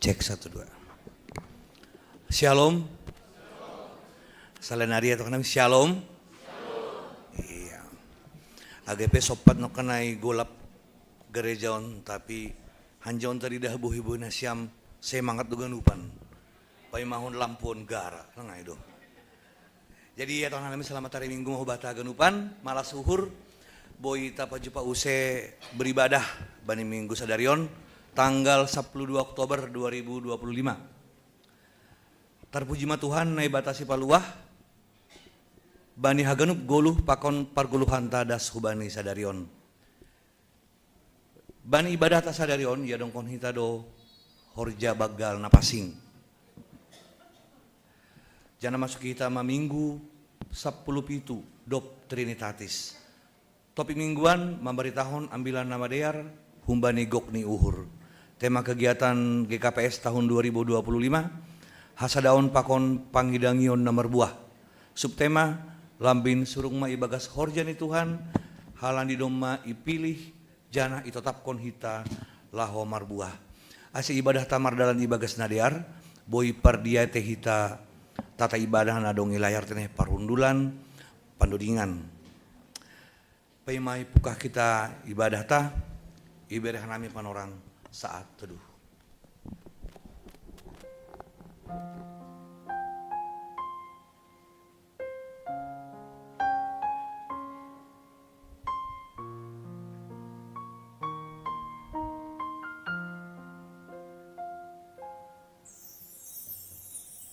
Cek 1, 2. Shalom. Salenari atau kanami shalom. Iya. AGP sopat no kanai golap gerejaon tapi hanjaon tadi dah buh-buh nasyam semangat dugan upan. Pai mahon lampun gara nang itu. Jadi ya tahun kami selamat hari Minggu mau bata ganupan malas suhur boy tapa jupa use beribadah bani Minggu sadarion tanggal 12 Oktober 2025. Terpuji ma Tuhan nai batasi paluah bani haganup goluh pakon parguluhan tadas hubani sadarion. Bani ibadah ta sadarion ya dongkon hita do horja bagal napasing. Jana masuk kita ma Minggu 10 pitu dop Trinitatis. Topik mingguan memberi tahun ambilan nama dear humbani gokni uhur. Tema kegiatan GKPS tahun 2025 hasadaon pakon panghidangion nomor buah. Subtema lambin surung ma ibagas horjani Tuhan halan di doma ipilih jana itotapkon hita laho marbuah. Asi ibadah tamar dalan ibagas nadear boy pardia teh hita tata ibadah nadongi layar teneh parundulan pandodingan. Paimai pukah kita ibadah ta ibadah nami panorang saat teduh.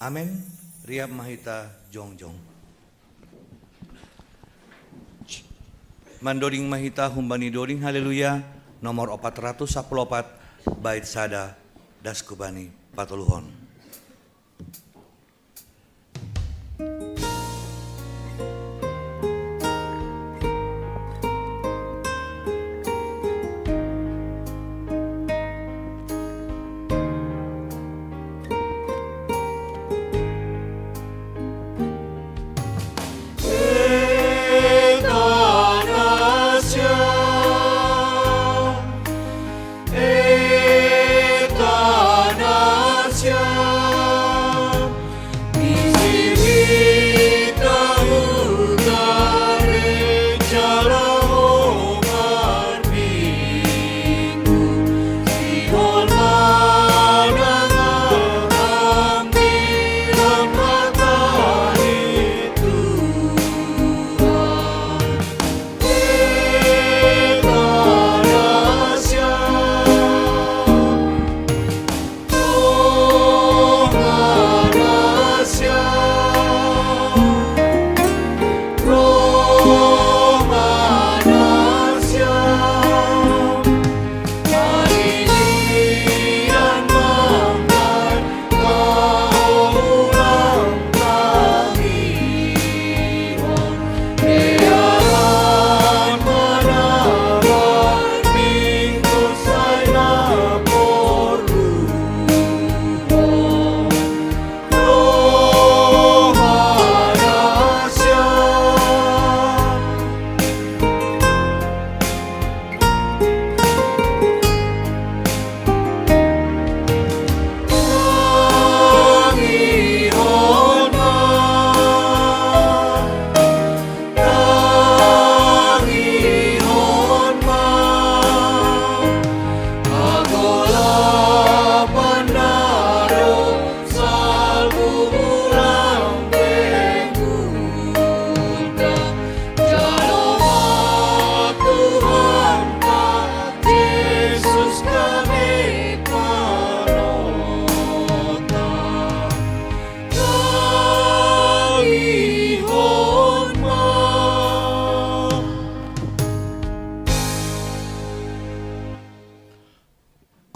Amin. Riap mahita jongjong. Mandoding mahita humbani doding haleluya nomor 414 bait sada daskubani patuluhon.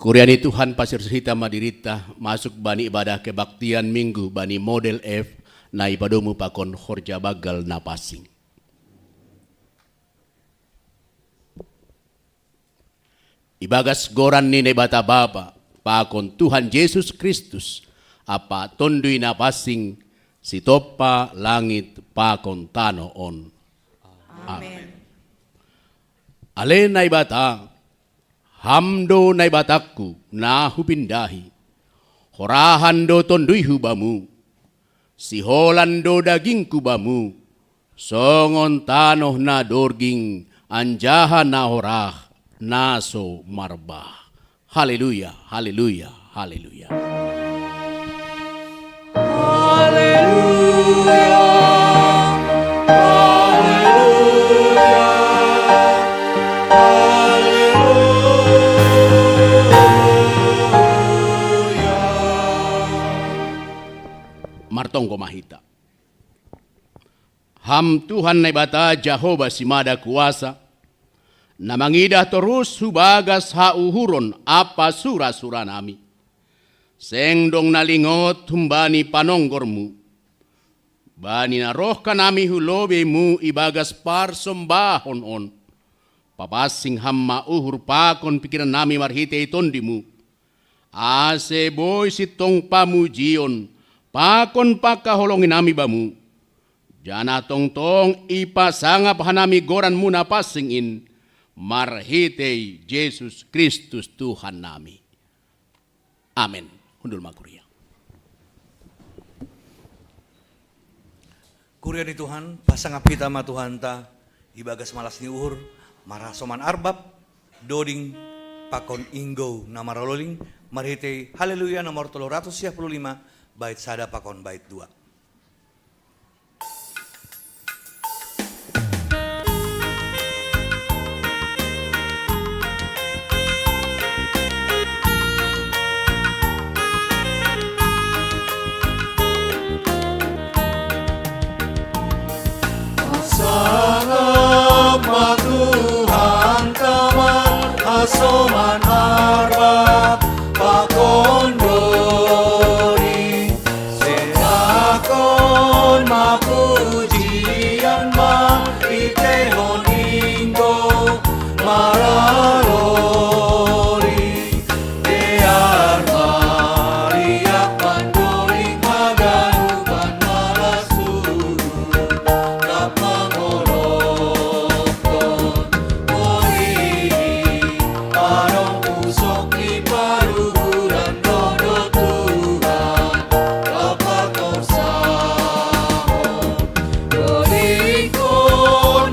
Kuriani Tuhan pasir sehita madirita masuk bani ibadah kebaktian minggu bani model F na ibadomu pakon horja bagal napasing. Ibagas goran ni nebata bapa pakon Tuhan Yesus Kristus apa tondui napasing si topa langit pakon tano on. Amen. Ale na ibata hamdo na ibatakku na hupindahi Horahan do tondui hubamu, siholan do daging kubamu, songon tanoh na dorging, anjaha na horah, naso marbah. Haleluya, haleluya, haleluya. Martongko mahita. Ham Tuhan na ibata Jehovah si mada kuasa, na mangidah terus hubagas hauhuron apa sura-sura nami. Sengdong nalingot humbani panonggormu. Bani na roh kanami hulobemu ibagas parsombahon on. Papasing hamma uhur pakon pikiran nami marhite itondimu. Ase boy sitong pamujion. Pakon pakaholongin nami bamu. Jana tong ipasangap hanami goran muna pasingin. Marhitei Yesus Kristus Tuhan nami. Amin. Hundul makuria. Kuria ni Tuhan, pasangap kita ma Tuhan ta, ibagas malas ni uhur, marasoman arbab, doding pakon inggo na maraloling, marhitei haleluya nomor 355, bait sada pakon bait 2. Soman arbab pakon dori serakon mapujian ma itehon inggo maralori dear Maria pandori maganuban malasuru kapangolokon Parong pusok di paruhuran dodo Tuhan dapat bersahon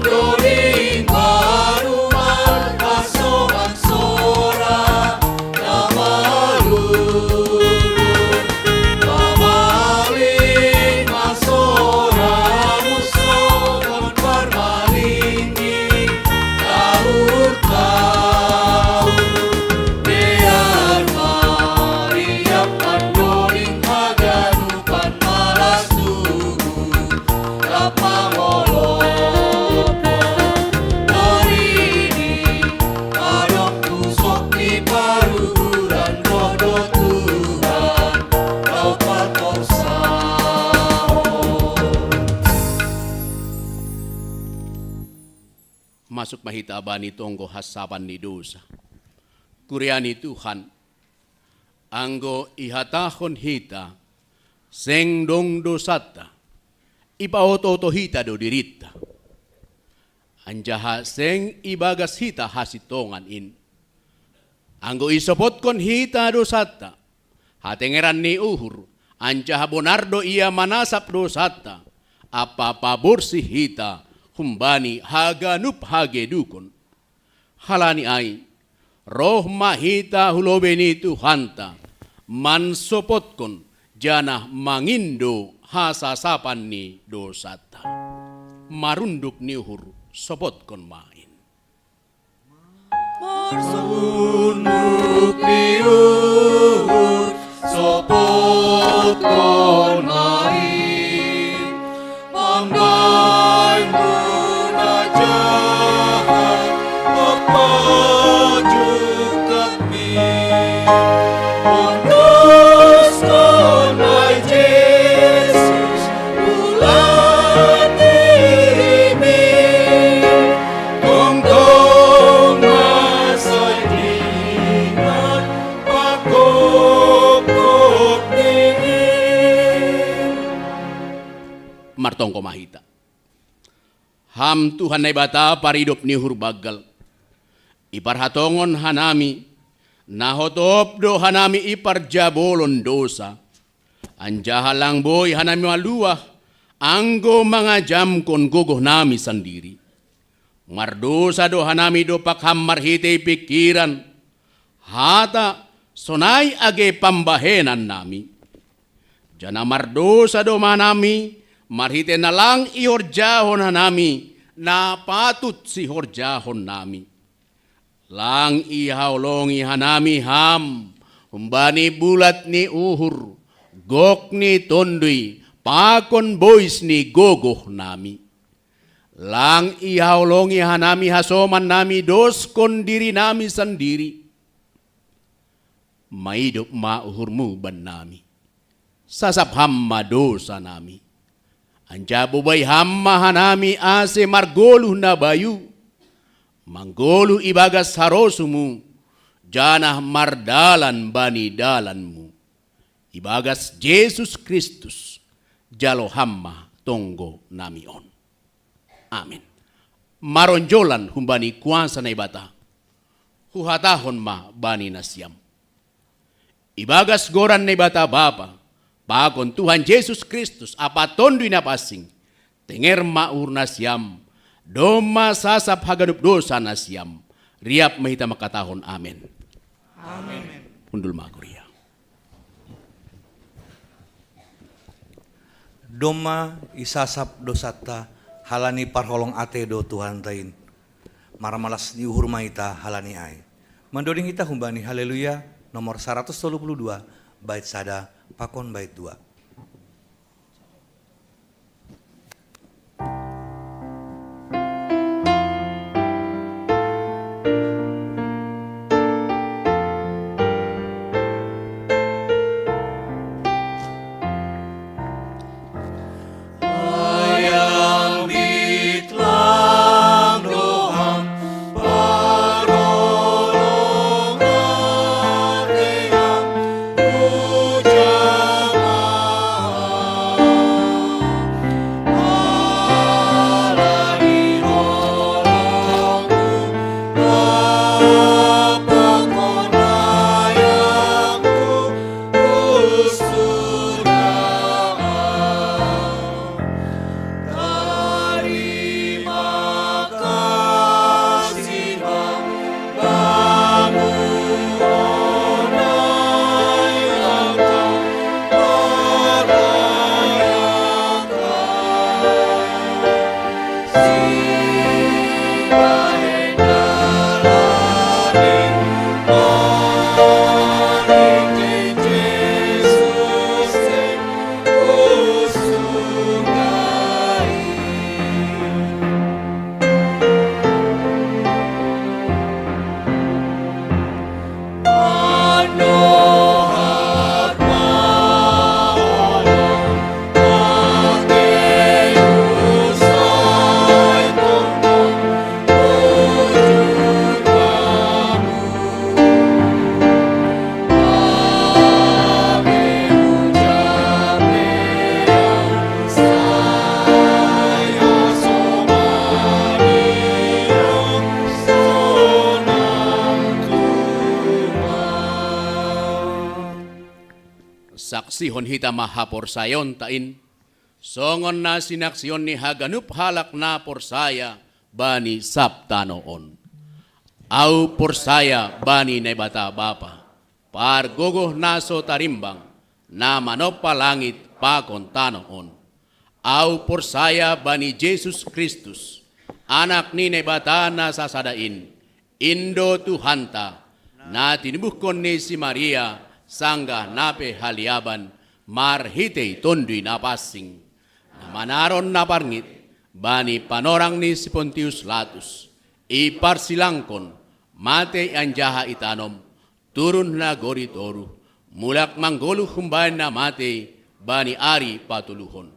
doring baruman kasoman sora nama lulun pamaling masora musokon parmalingi tahur Dear Maria pandoring haganupan malas tuhu kapangolokon Dorini adok pusok di paruhuran dodo Tuhan dapat bersahon. Masuk mahita bani tonggo hasapan ni dosa. Kuriani Tuhan, anggo ihatahon hita, sengdong dosata, ipaoto hita do dirita. Anjaha seng ibagas hita hasitongan in. Anggo isopotkon hita dosata, hatengeran ni uhur, anjaha bonardo ia manasap dosata, apa paborsi hita, humbani haganup hagedukon. Halani ai, roh mahita hulobeni Tuhanta, mansopotkon jana mangindo hasasapan ni dosata. Marunduk ni uhur sopotkon main. Marsunuk diuhur sopotkon main Pandai munajahat pepajuk kami Ondoskan ai Yesus bulan dirimi Tong-tong masai dingan pakop-kop dingin Martongko mahita. Ham Tuhan na ibata paridop ni hurbagal. Iparhatongon hanami Nahotop do hanami iparjabolon dosa. Anjahalang boy hanami maluah. Anggo mga jam kon gogoh nami sendiri. Mardosa do hanami do pakhamar hitay pikiran. Hata sonay age pambahenan nami. Jana mardosa do manami. Marhite na lang ihorjahon hanami. Na patut si horjahon nami. Lang ihawlongi hanami ham. Humbani bulat ni uhur. Gok ni tondoy. Pakon boys ni gogoh nami. Lang ihawlongi hanami hasoman nami doskon diri nami sendiri. Maidop mauhurmu ban nami. Sasap hamma dosa nami. Anjabo bay hamma hanami ase margoluh na bayu. Manggolu ibagas harosumu, janah mardalan bani dalanmu. Ibagas Yesus Kristus, jalo hamma tonggo namion. Amin. Maronjolan humbani kuasa na ibata, huhatahon ma bani nasyam. Ibagas goran na ibata bapa, pakon Tuhan Yesus Kristus apatondoy na pasing, tenger maur nasyam, doma sasap hagadup dosa nasyam. Riap mahita makatahon. Amen. Amen. Undul makuria. Doma isasap dosata halani parholong ate do Tuhan tain. Maramalas ni uhur maita halani ai. Mandoding kita humbani haleluya nomor 132 bait sada pakon bait 2. Saksihon hita mahapor sayon tain. Songon na sinaksyon ni haganup halak na porsaya bani saptanoon. Au porsaya bani na bata bapa. Par gogoh naso tarimbang na manopa langit pakon tanoon. Au porsaya bani Jesus Kristus. Anak ni nebata na sasadain. Indo Tuhanta na tinibukon ni si Maria. Sangga nape haliaban marhitei tondui napasing. Manaron na parngit bani panorang ni si Pontius Latus. Iparsilangkon mate anjaha itanom turun na goritoru. Mulak manggolu humbahan na mate bani ari patuluhon.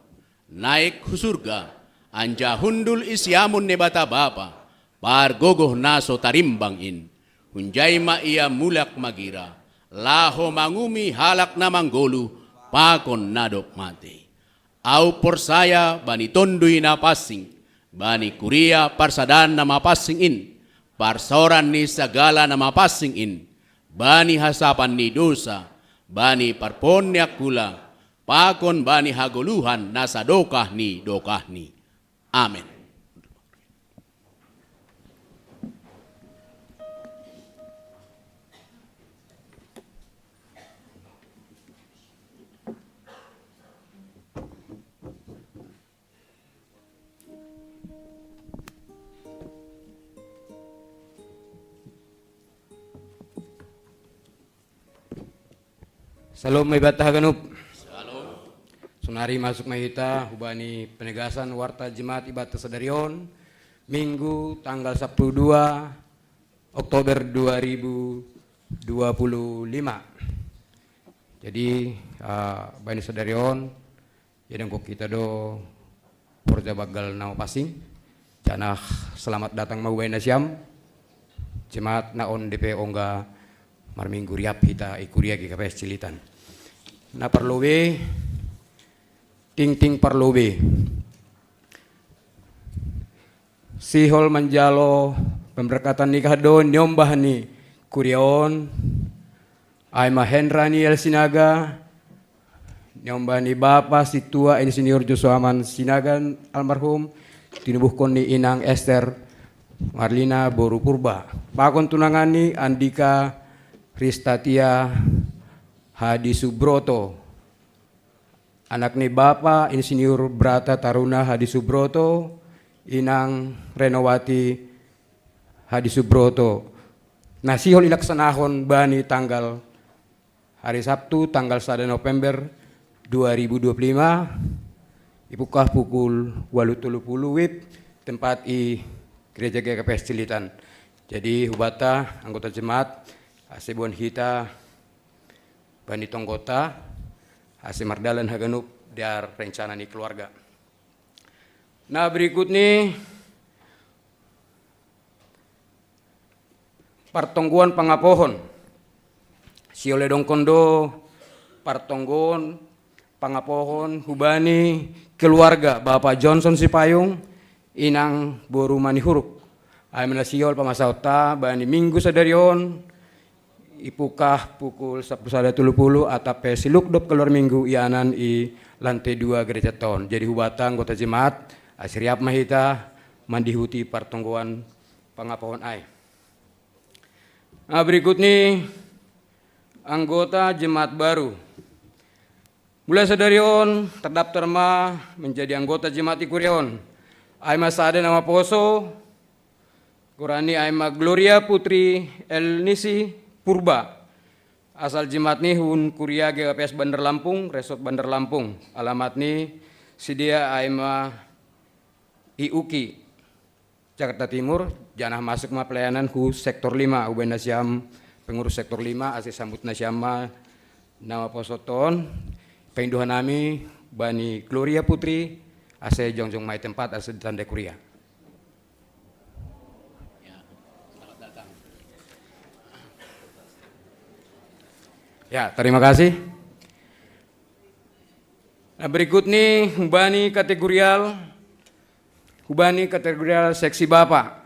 Naik husurga anja hundul isyamun ne bata bapa. Par gogoh naso tarimbang in. Hunjay ma iya mulak magira. Laho mangumi halak na manggolu, pakon nadok mate. Au porsaya bani tondui na pasing, bani kuria parsadan na mapasing in, parsoran ni sagala na mapasing in, bani hasapan ni dosa, bani parponyak kula, pakon bani haguluhan nasa dokah ni. Amen. Salam may batah ganup. Sunari masuk mahita hubani penegasan warta jemaat ibadah sadarion Minggu tanggal 12 Oktober 2025. Jadi bani sadarion yang kok kita do porja bagal nama pasing janah selamat datang mau bani siam jemaat naon DP ongga marminggu riap kita ikuria KPS Cilitan. Na perlobe ting perlobe. Sihol manjalo pemberkatan nikah don nyombah ni kuriaon ay Mahendra ni El Sinaga nyombah ni Bapa si tua Insinyur Joshua Aman Sinagan almarhum tinubuhkon ni Inang Esther Marlina Boru Purba. Pakon tunangani Andika Kristatia Hadi Subroto, anak ni Bapa Insinyur Brata Taruna Hadi Subroto, Inang Renowati Hadi Subroto. Nasihol ilaksanahon bani tanggal hari Sabtu tanggal 1 November 2025 ipukah pukul 8.30 WIB tempat i Gereja GKPS Cilitan. Jadi hubata anggota jemaat Asebon Hita Bani Tonggota Ase Mardalan Haganup dar rencana ni keluarga. Nah berikut nih partongguan pangapohon siole dongkondo partonggon pangapohon hubani keluarga Bapak Johnson Sipayung Inang Boru Manihuruk ay manasiol pamasauta bani Minggu sadarion ipukah pukul 11.30 atape silukdop keluar minggu ianan i lantai 2 gereja ton. Jadi hubatang anggota jemaat asiriap mahita mandihuti partonggoan pangapohon ai. Nah berikut nih anggota jemaat baru. Mulai sadarion terdaftar menjadi anggota jemaat ikurion. Aima Sade nama poso Kurani Aima Gloria Putri El Nisi Purba, asal jemaat ni hun kuria GKPS Bandar Lampung, Resort Bandar Lampung. Alamat ni Sidia Aima Iuki, Jakarta Timur. Janah masuk ma pelayanan ku sektor 5, Uben Nasyam pengurus sektor 5, asih sambut Nasyama nama posoton. Penduhan nami Bani Gloria Putri, asih jongjong mai tempat asih tanda kuria. Ya, terima kasih. Nah, berikut nih hubani kategorial seksi Bapak.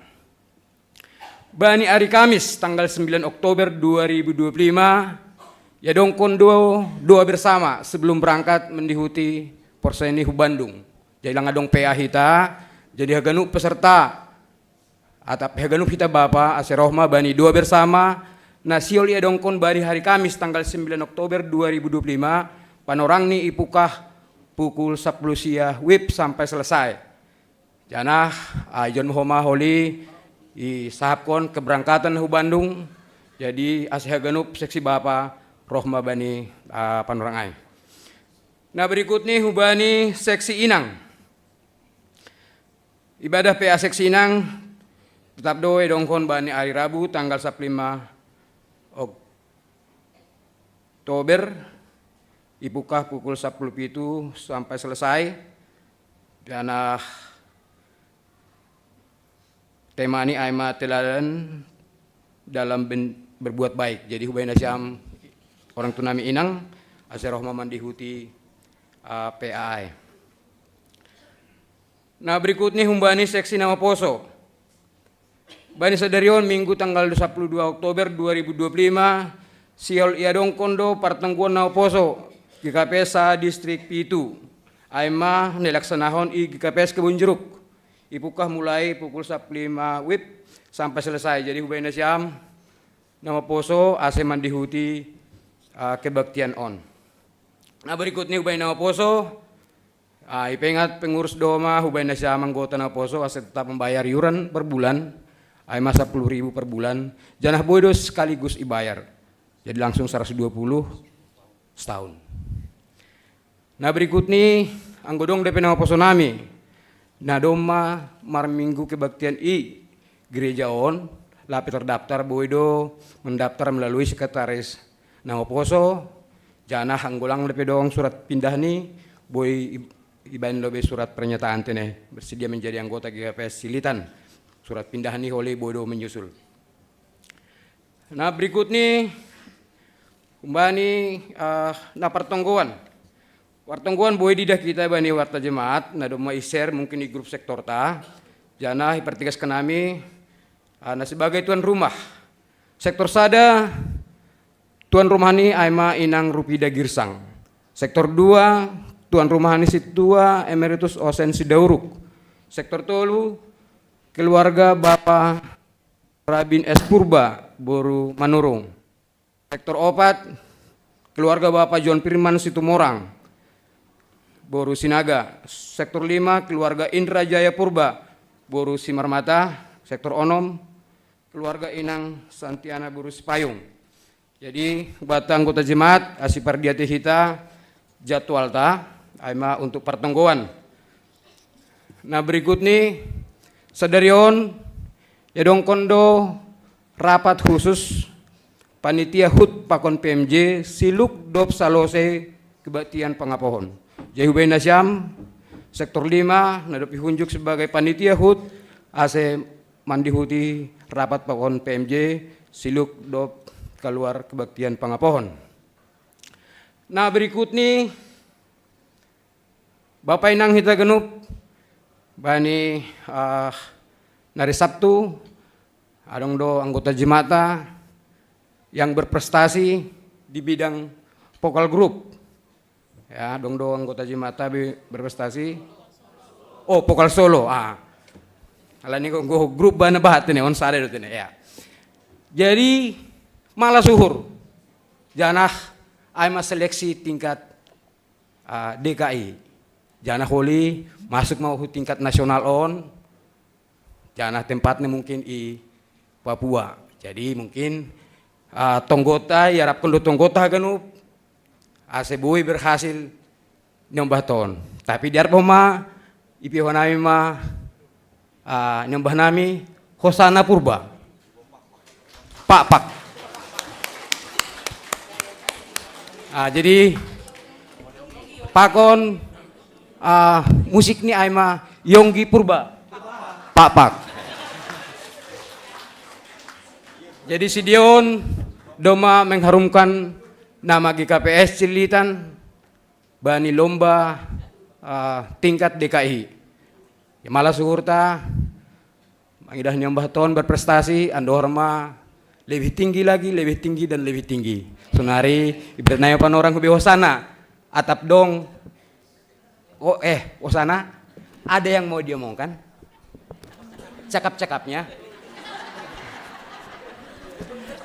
Bani hari Kamis tanggal 9 Oktober 2025 ya dongkon doa bersama sebelum berangkat mendihuti Porseni Bandung. Jadi langadong PA hita, jadi haganu peserta atap haganu hita Bapak aserohma bani doa bersama. Nasiol ia dongkon bari hari Kamis tanggal 9 Oktober 2025 panorang ni ipukah pukul 10 siang WIB sampai selesai. Janah John Muhammad Holi isahapkon keberangkatan hu Bandung jadi asihaganup seksi Bapa Rohma Bani Panorangai. Nah berikut nih hubani seksi Inang. Ibadah PA seksi Inang tetap doe dongkon bani hari Rabu tanggal 15 Oktober ipukah pukul 10.07 sampai selesai. Dan tema ini aima teladan dalam berbuat baik. Jadi hubay nasyam orang tunami Inang aserohma mandihuti PAI. Nah berikut nih humbani seksi nama poso. Bani sadarion Minggu tanggal 22 Oktober 2025 siol iadong kondo partengguan na oposo GKPS sa Distrik Pitu. Aima nilaksanahon i GKPS Kebun Jeruk. Ipukah mulai pukul 15 WIB sampai selesai. Jadi hubay na siyam nama poso ase mandihuti kebaktian on. Nah berikutnya hubay nama poso ipengat pengurus doma hubay na siyam anggota nama poso ase tetap membayar yuran per bulan. Ay masa 10.000 per bulan, janah bodo sekaligus ibayar. Jadi langsung 120 setahun. Nah berikut nih, anggodong DP nama poso nami. Nah doma mar minggu kebaktian i gereja on, lapi terdaftar bodo mendaftar melalui sekretaris nama poso. Janah anggolang DP dong surat pindah nih, boy ibain lobe surat pernyataan tene bersedia menjadi anggota GKPS Silitan. Surat pindahan nih oleh bodo menyusul. Nah berikut nih kumbani na pertonggoan. Pertonggoan boy didah kita bani warta jemaat. Nah doma share mungkin di grup sektor ta. Jana hipertigas kenami. Nah sebagai tuan rumah. Sektor sada tuan rumah ini aima inang Rupida Girsang. Sektor 2 tuan rumah ini situa Emeritus Osen Sidauruk. Sektor tolu keluarga Bapak Rabin S. Purba, Boru Manurung. Sektor 4, keluarga Bapak John Firman Situmorang, Boru Sinaga. Sektor 5, keluarga Indra Jaya Purba, Boru Simarmata. Sektor 6, keluarga Inang Santiana Boru Sipayung. Jadi, bata anggota jemaat, asipardiati hita, jadwal ta, aima untuk pertonggoan. Nah berikut nih, sadarion yadong kondo rapat khusus panitia HUT Pakon PMJ Siluk Dop Salose Kebaktian Pangapohon. Jahubay Nasyam sektor 5 nadopi hunjuk sebagai panitia HUT ase mandihuti rapat Pakon PMJ Siluk Dop keluar Kebaktian Pangapohon. Nah berikut nih Bapak Inang Hita Genup bani hari Sabtu adong do anggota jemaata yang berprestasi di bidang vokal group. Ya, dong do anggota jemaata berprestasi. Oh, vokal solo. Ala ni go grup bana bahat ini on sare do ya. Jadi malah suhur. Janah aima seleksi tingkat DKI. Janah holi masuk mau tingkat nasional on. Janah tempatnya mungkin di Papua. Jadi mungkin tonggota ya harapkan do tonggota ganup asebui berhasil nyombah ton. Tapi di arpoma ipiho nami nyombah nami Hosana Purba. Pak. Jadi pakon musik ni aima Yonggi Purba. Pak. Jadi si Dion doma mengharumkan nama GKPS Silitan bani lomba tingkat DKI. Ya malah suhurta mangidah nyombah ton berprestasi andorma lebih tinggi dan lebih tinggi. Sunari ibaratnya pan orang kubi Hosana atap dong. Hosana ada yang mau diomongkan? Cakap-cakapnya.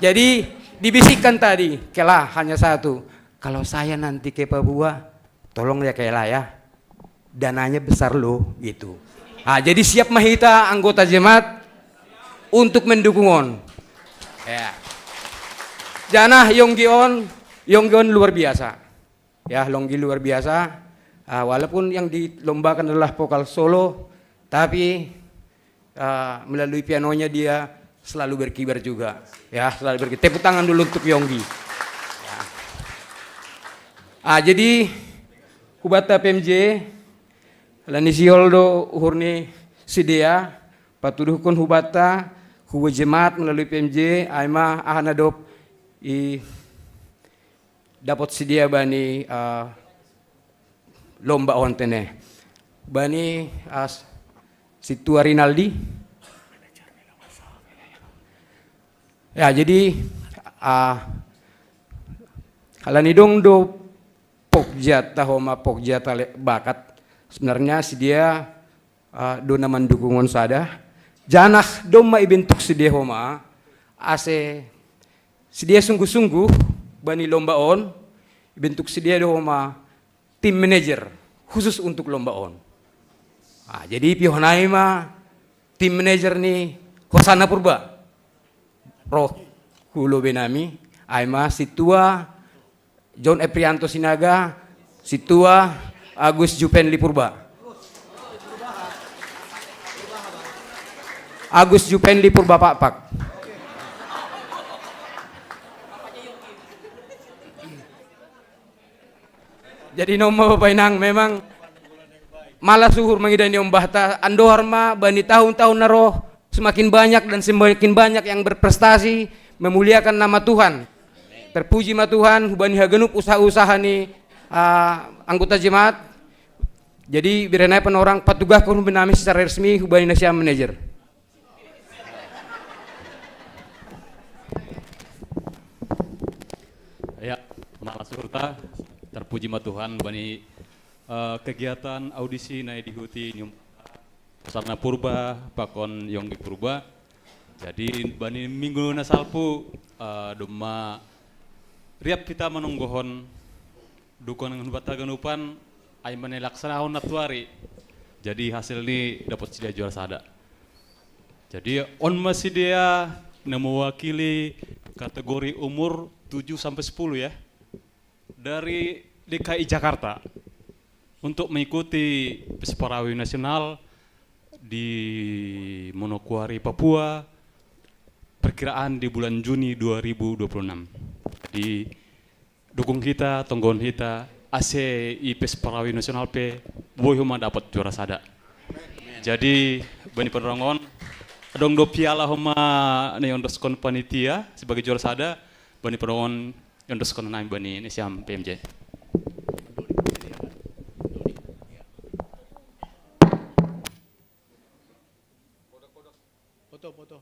Jadi dibisikkan tadi, Kela hanya satu. Kalau saya nanti ke Papua, tolong ya Kela ya. Dananya besar loh gitu. Jadi siap mahita anggota jemaat untuk mendukung. Ya. Janah Yonggion luar biasa. Ya, Longgi luar biasa. Walaupun yang dilombakan adalah vokal solo, tapi melalui pianonya dia selalu berkibar juga. Ya, selalu berkibar. Tepuk tangan dulu untuk Yonggi. Ya. Jadi Hubata PMJ lani sioldo uhurni sidea patuduhkun Hubata huwa jemaat melalui PMJ aima ahanadop dapat sedia bani lomba ontene bani Situa Rinaldi Ya, jadi halani dong do pokjata homa pokjata bakat sebenarnya si dia do naman dukungan sada janah dong ma ibentuk si dia homa ase si dia sungguh-sungguh bani lomba on ibentuk si dia do homa tim manager khusus untuk lomba on. Jadi pihonai ma tim manager nih Hosana Purba roh hulo benami aima situa John Eprianto Sinaga situa Agus Jupenli Purba. Agus Jupenli Purba Pak. Jadi nomor bainang memang malah suhur mengidani bahta andohar ma bani tahun-tahun naroh semakin banyak dan semakin banyak yang berprestasi memuliakan nama Tuhan. Terpuji ma Tuhan hubani hagenup usaha-usaha ni anggota jemaat. Jadi birenai penorang patugah kun benami secara resmi hubani nasia manager. Ya, malah surta terpuji ma Tuhan bani kegiatan audisi na dihuti nyum Sarna Purba pakon Yonggi Purba. Jadi bani minggu na salpu duma riap kita menunggohon dukungan bataganupan ay manelaksanaon natuari. Jadi hasil ini dapat sedia juara sada. Jadi on masih dia mewakili kategori umur 7 sampai 10 ya. Dari DKI Jakarta untuk mengikuti Pesparawi Nasional di Manokwari, Papua perkiraan di bulan Juni 2026. Di dukung kita, tonggon kita, ACI Pesparawi Nasional P, boy huma dapat juara sada. Jadi bani penerangon, dong do piala huma ne ondoskon panitia sebagai juara sada, bani penerangon ondoskon naim bani ne siam PMJ. Foto.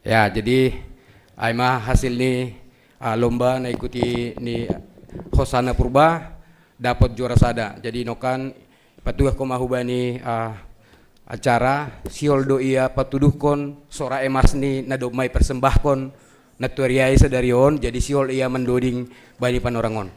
Ya, jadi aima hasil ni lomba na ikuti ni Hosana Purba dapat juara sada. Jadi nokan patuah komahubani acara siol do ia patuduhkon sora emas ni nadomai persembahkon natuariai sadarion jadi siol ia mendoding bani panorangon.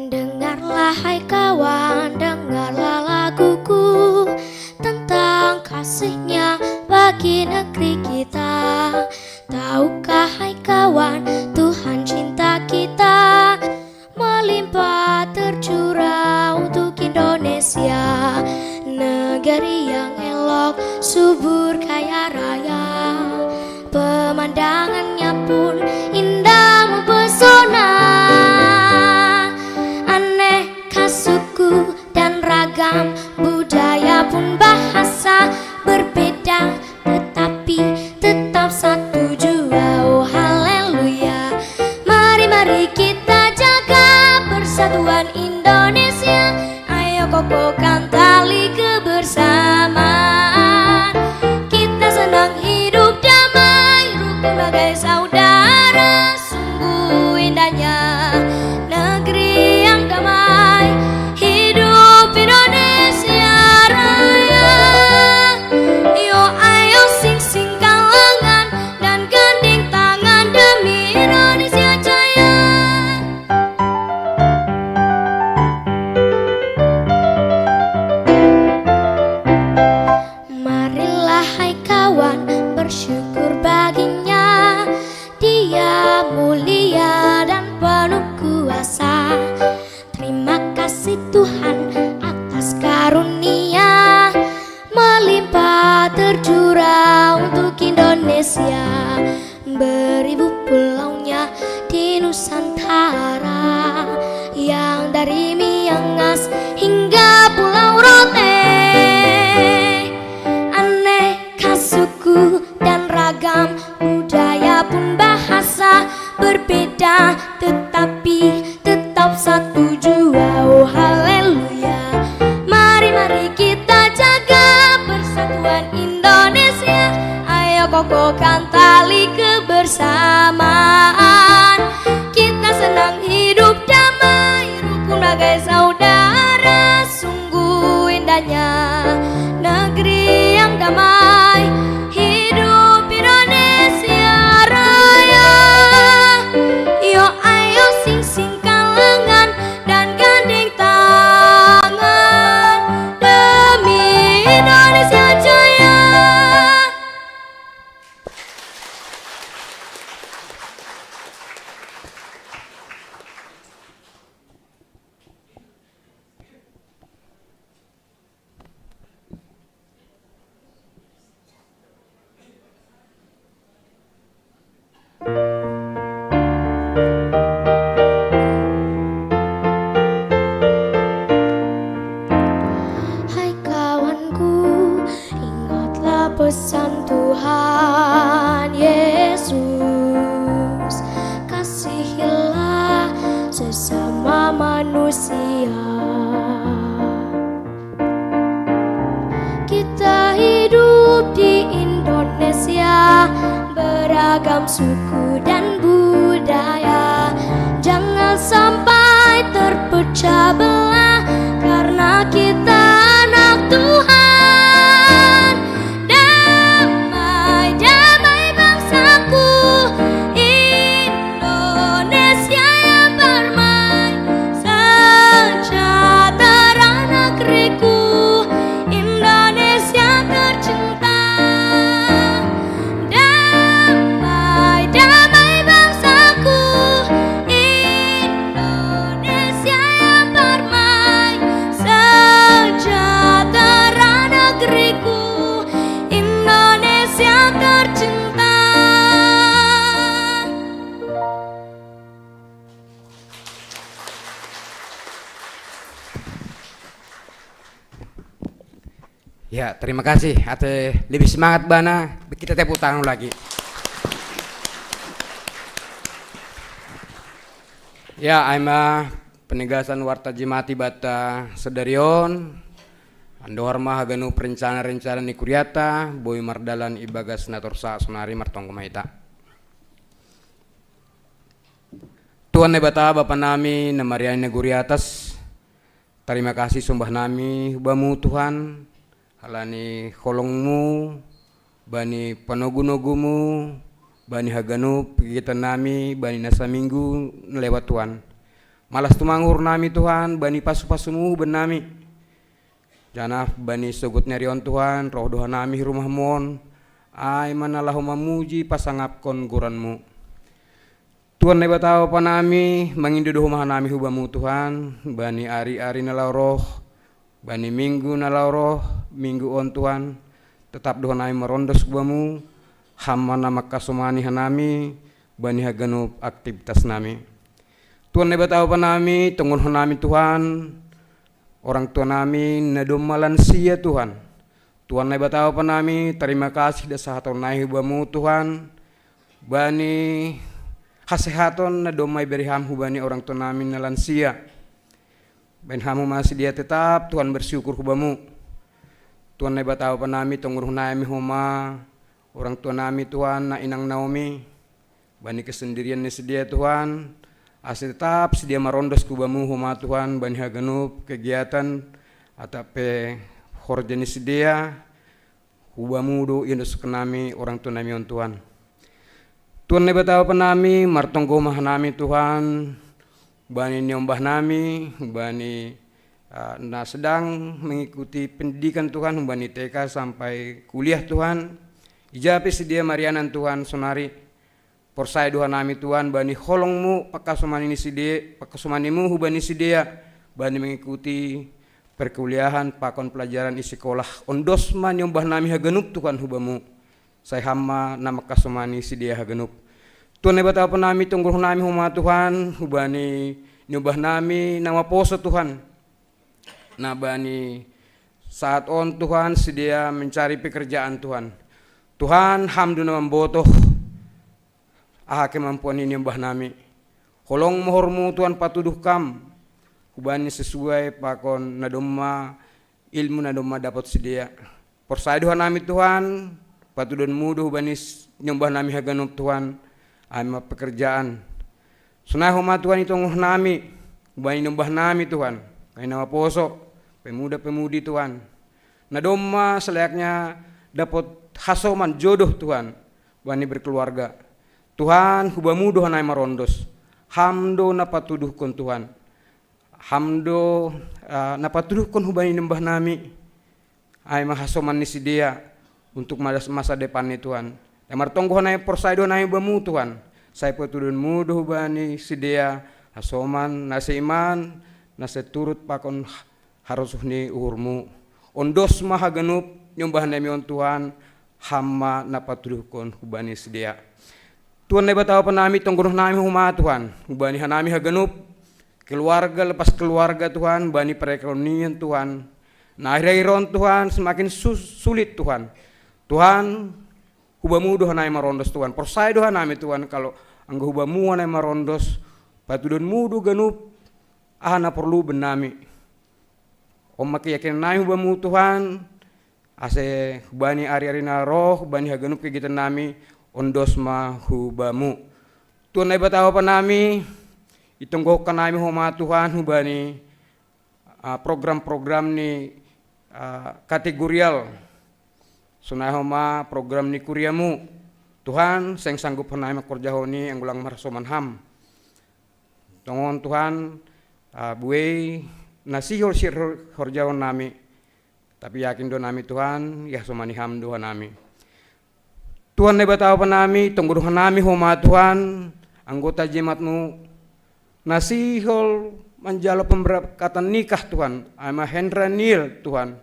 Dengarlah hai kawan, dengarlah laguku tentang kasihnya bagi negeri kita. Tahukah hai kawan, Tuhan cinta kita melimpah tercurah untuk Indonesia, negeri yang elok, subur, kaya raya. Pemandangannya pun indah mempesona. Aneka suku dan ragam budaya pun bahasa berbeda, tetapi tetap satu jua. Oh haleluya. Mari kita jaga persatuan Indonesia. Ayo kokohkan tali kebersamaan. mulia dan penuh kuasa. Terima kasih Tuhan atas karunia melimpah tercurah untuk Indonesia, beribu pulaunya di Nusantara, yang dari Miangas hingga Pulau Rote. Aneka suku dan ragam budaya pun bahasa berbeda, tetapi tetap satu jua. Oh haleluya. Mari kita jaga persatuan Indonesia. Ayo kokohkan tali kebersamaan. Kita senang hidup damai, rukun bagai saudara. Sungguh indahnya negeri yang damai. Hidup Indonesia Raya. Yo ayo sing-singkan lengan dan gandeng tangan demi Indonesia Jaya. Hai kawanku, ingatlah pesan Tuhan Yesus. Kasihilah sesama manusia. Kita hidup di Indonesia, beragam suku dan budaya. Jangan sampai terpecah belah karena kita anak Tuhan. Damai, damai bangsaku, Indonesia yang permai. Sejahtera negeriku, Indonesia tercinta. Damai, damai bangsaku, Indonesia yang permai. Sejahtera negeriku, Indonesia tercinta. Ya, terima kasih. Ate lebih semangat bana. Kita tepuk tangan lagi. Ya, aima penegasan warta jemati bata sedarion. Ando horma haganu perencana-rencana ni kuriata, boy mardalan ibagas natorsa sonari martong kumaita. Tuhan nebata bapa nami namarian neguri atas. Terima kasih sumbah nami hubamu Tuhan. Halani kolongmu, bani panogu-nogumu, bani haganu pigitan nami, bani nasa minggu lewat Tuhan. Malas tumangur nami Tuhan, bani pasu-pasumu ben nami. Jana bani sogut nyarion Tuhan, roh doa nami rumah mon. Ay manalahu mamuji pasangap kon guranmu. Tuhan lebat tahu pa nami, mangindu rumah nami hubamu Tuhan, bani ari-ari nalau roh. Bani minggu nalau minggu on Tuhan, tetap doa nami merondos kubamu, hama nama kasumani hanami, bani haganup aktivitas nami. Tuhan lebat tahu nami, tunggun nami Tuhan, orang tua nami nadomalan sia Tuhan. Tuhan lebat tahu nami, terima kasih dasar hatau nai hubamu Tuhan, bani hasehaton nadomai beriham hubani orang tua nami nalansia. Ben hamu masih dia tetap Tuhan bersyukur kubamu. Tuhan lebat tahu panami tunggu nami homa orang tua nami Tuhan na inang Naomi. Bani kesendirian ni sedia Tuhan. Asli tetap sedia marondos kubamu homa Tuhan bani haganup kegiatan atape horjani sedia kubamu do indus kenami orang tua nami on Tuhan. Tuhan lebat tahu panami martonggo mah nami Tuhan. Bani nyombah nami, bani na sedang mengikuti pendidikan Tuhan, bani TK sampai kuliah Tuhan. Ijapi sedia marianan Tuhan sonari, Porsai Tuhan nami Tuhan bani holongmu pakasumanimu hubani sidea bani mengikuti perkuliahan pakon pelajaran isi sekolah ondosman yang bah nami hagenup Tuhan hubamu saya hama nama kasumani sidea hagenup Tuhan hebat apa nami tunggu nami huma Tuhan hubani nyobah nami nama poso Tuhan nabani saat on Tuhan sedia mencari pekerjaan Tuhan Tuhan hamdu nama botoh kemampuan ini mbah nami holong mohormu Tuhan patuduh kam hubani sesuai pakon nadoma ilmu nadoma dapat sedia porsai Tuhan nami Tuhan patudun muduh hubani nyombah nami haganop Tuhan ama pekerjaan sunai homa Tuhan itu ngoh nami hubani nyombah nami Tuhan kain nama poso pemuda-pemudi Tuhan nadoma selayaknya dapat hasoman jodoh Tuhan bani berkeluarga Tuhan hubamu dohan ay marondos hamdo napatuduhkon Tuhan hamdo napatuduhkon hubani nembah nami ay mahasoman ni si dia untuk masa depan ni Tuhan tamar tonggohan ay porsai dohan ay hubamu Tuhan saya patudun mudo hubani si dia hasoman nasi iman nasi turut pakon harus ni uhurmu ondos mahagenup nyombah nami on Tuhan hama napatuduhkon hubani si dia Tuhan hebat apa nami tonggoh nami huma Tuhan bani hanami hagenup keluarga lepas keluarga Tuhan bani perekonomian Tuhan nah akhir-akhiron Tuhan semakin sulit Tuhan Tuhan hubamu dohan nami marondos Tuhan porsai dohan nami Tuhan kalau anggo hubamu nami marondos patudun mudu genup ahana perlu benami maki yakin nami hubamu Tuhan ase bani ari-arina roh bani hagenup kegiatan nami ondos hubamu Tuhan hebat apa nami itunggokan nami homa Tuhan hubani program-program ni kategorial sunai homa program ni kuriamu Tuhan seng sanggup nami korjahoni yang ulang marsoman ham tongon Tuhan buai nasihol sir horjahon nami tapi yakin do nami Tuhan ya somani ham doa nami Tuhan hebat apa nami, tunggu dohan nami homa Tuhan, anggota jemaatmu nasihol menjala pemberkatan nikah Tuhan, ama Hendra Nil Tuhan,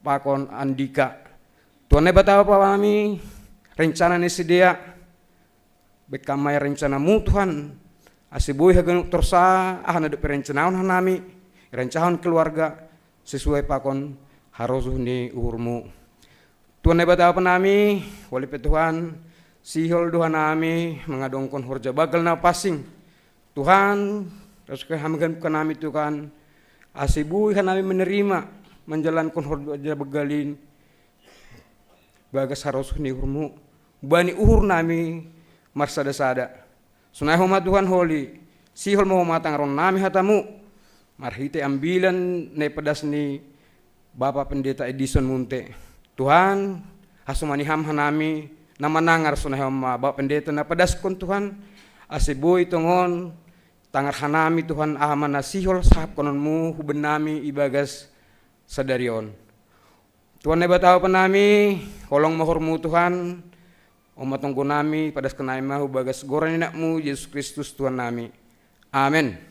pakon Andika. Tuhan hebat apa nami, rencana ni sedia, bekamai rencanamu Tuhan, asibui hagenuk tersa, ahana de perencanaan nami, rencahan keluarga sesuai pakon harus ni uhurmu. Tuhan hebat apa nami, wali Tuhan, sihol doa nami, mengadongkon horja bagal na pasing. Tuhan, terus kehamigan ke nami Tuhan, asibui kan nami menerima, menjalankan horja bagalin, bagas harus ni hurmu, bani uhur nami, marsada-sada. Sunai homa Tuhan holi, sihol mau matang ron nami hatamu, marhite ambilan ne pedas ni Bapak Pendeta Edison Munte. Tuhan, hasumani ham hanami, nama nangar sunai hama Bapak Pendeta na pedaskon Tuhan, asiboy tongon, tangar hanami Tuhan ahama nasihol sahab kononmu hubenami ibagas sadarion. Tuhan hebat apa nami, kolong mahormu Tuhan, omatonggo nami padas kenai mahu bagas goran inakmu Yesus Kristus Tuhan nami. Amin.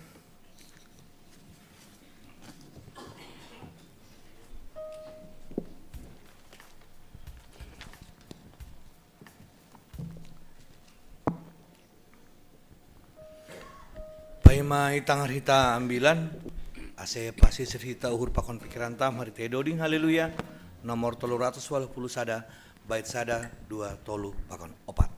Paima itangar hita ambilan ase pasi serhita uhur pakon pikiran tam hari tedoding haleluya nomor 380 sada bait sada 2 tolu pakon opat.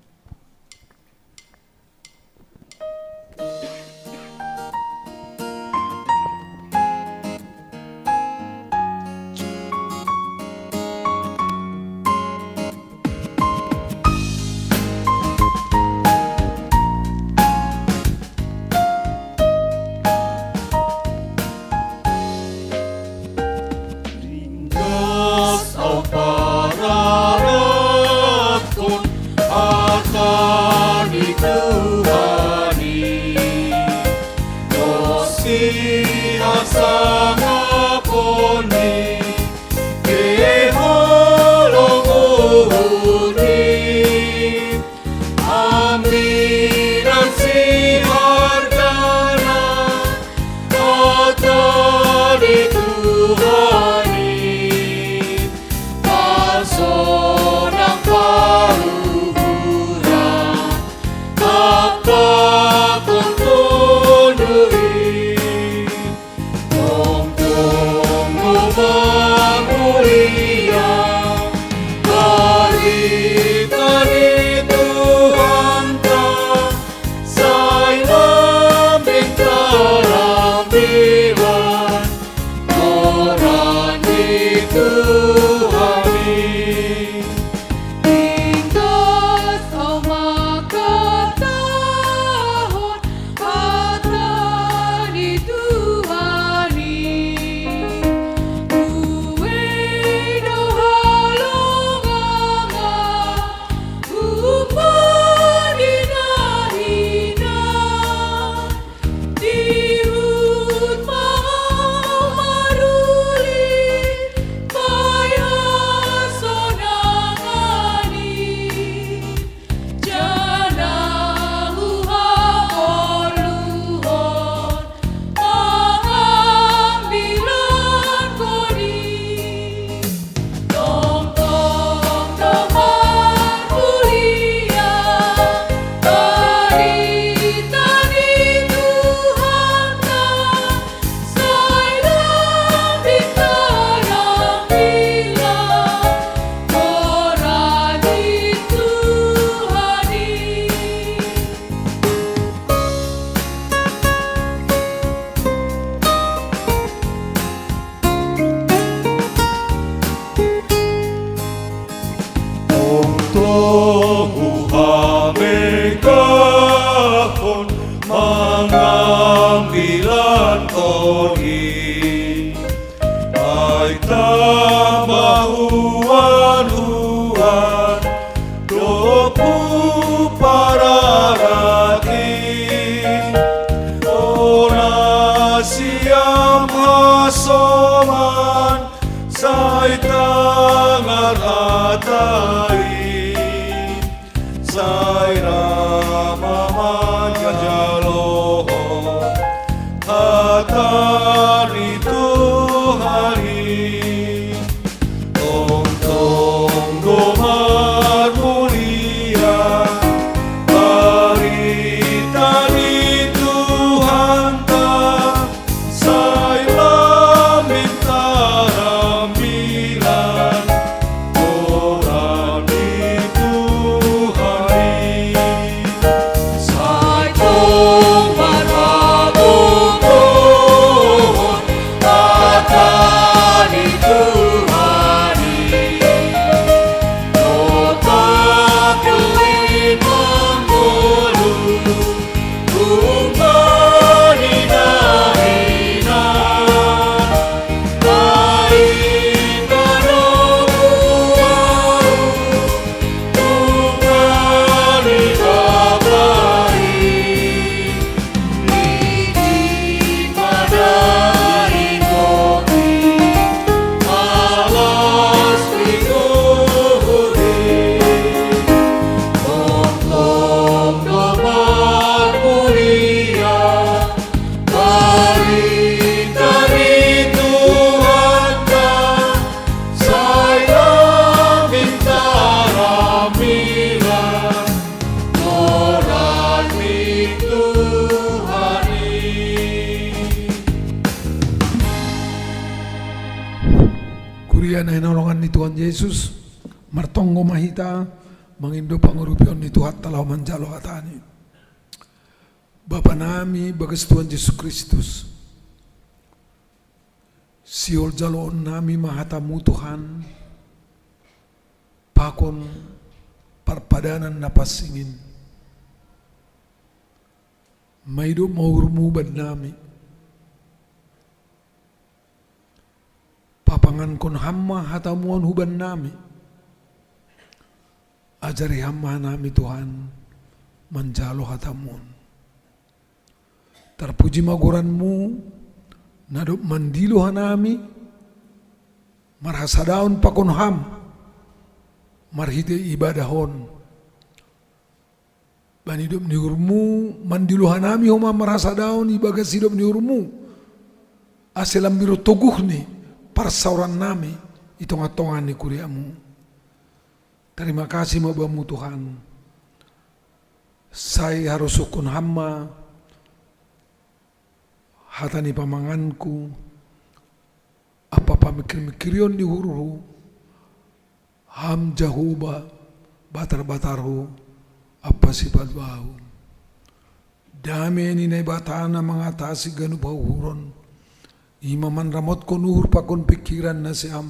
Sinan si hargana Atani Tuhani Pasonang paluhuran Kapakon tundui Tong-tong gumang mulia Balikan itu hanta Say membintang rambilan Koran itu hari Tingkas ama katahon Hatan itu hari Uwe dohalonganga Upadina-hina Dihut maruli Payasonangani Janaluha Pengambilan koni Tong-tong damar mulia Baritan itu hanta Say bintang rambilan Koran itu hari Tong-tong hamegahon Mengambilan koni Ay tamahuan-huan Dopu pararati Ona siam hasoman Say tangan atai Say ramaman kajalohon Hatan itu hari Tong-tong domar mulia Baritan itu hanta Say meminta rambilan Koran itu hari Say tomar mabukohon Akan itu hari Otak duit menggulu Bunga hina-hina Baik karobuau Bunga dikabai Lidi madai kopi Alas figuri Tong-tong damar mulia Baritan itu hanta Saya minta rambilan Koran itu hari Kurian ay nolongan ni Tuhan Yesus martonggo mahita mangindo pangurupion ni Tuhan talaw manjalo hatani Bapa nami bagas Tuhan Yesus Kristus siol jaloon nami mahatamu Tuhan pakon parpadanan napasingin maido maurmu bad nami papangan kon hamma hatamuan huban nami ajari hamma nami Tuhan manjalo hatamuan terpuji maguranmu nadop mandilo hanami marhasadaon pakon ham marhite ibadahon Bani hidup ni urmu, mandiluhanami homa merasa daun ibagas hidup ni urmu. Aselam biru toguh ni, parsauran nami, itongatongan ni kuriamu. Terima kasih mabamu Tuhan. Saya harus ukun hamba, hatani pamanganku, apa pamikir-mikirion di huru, ham jahuba, batar-batarhu, apa sifat bau. Dami ini nai batana mengatasi ganu bauhuron. Imaman ramot kon uhur pakon pikiran nasiam,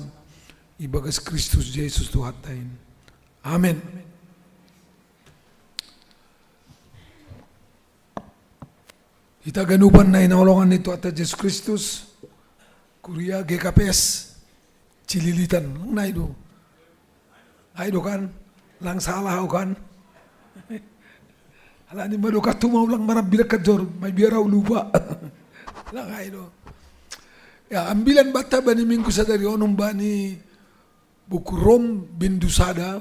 ibagas Kristus Yesus Tuhatain. Amin. Kita ganuban na inaulungan nito at Yesus Kristus, Kuria GKPS, Cililitan, lang na Ay do kan, lang salah kan. Ala ni maduka tumaw lang marabilag ka jor, may biyaraw lupa. Lang ay do. Ya, ambilan bata ba ni minggu sa dari onong ba ni buku Rom Bindusada,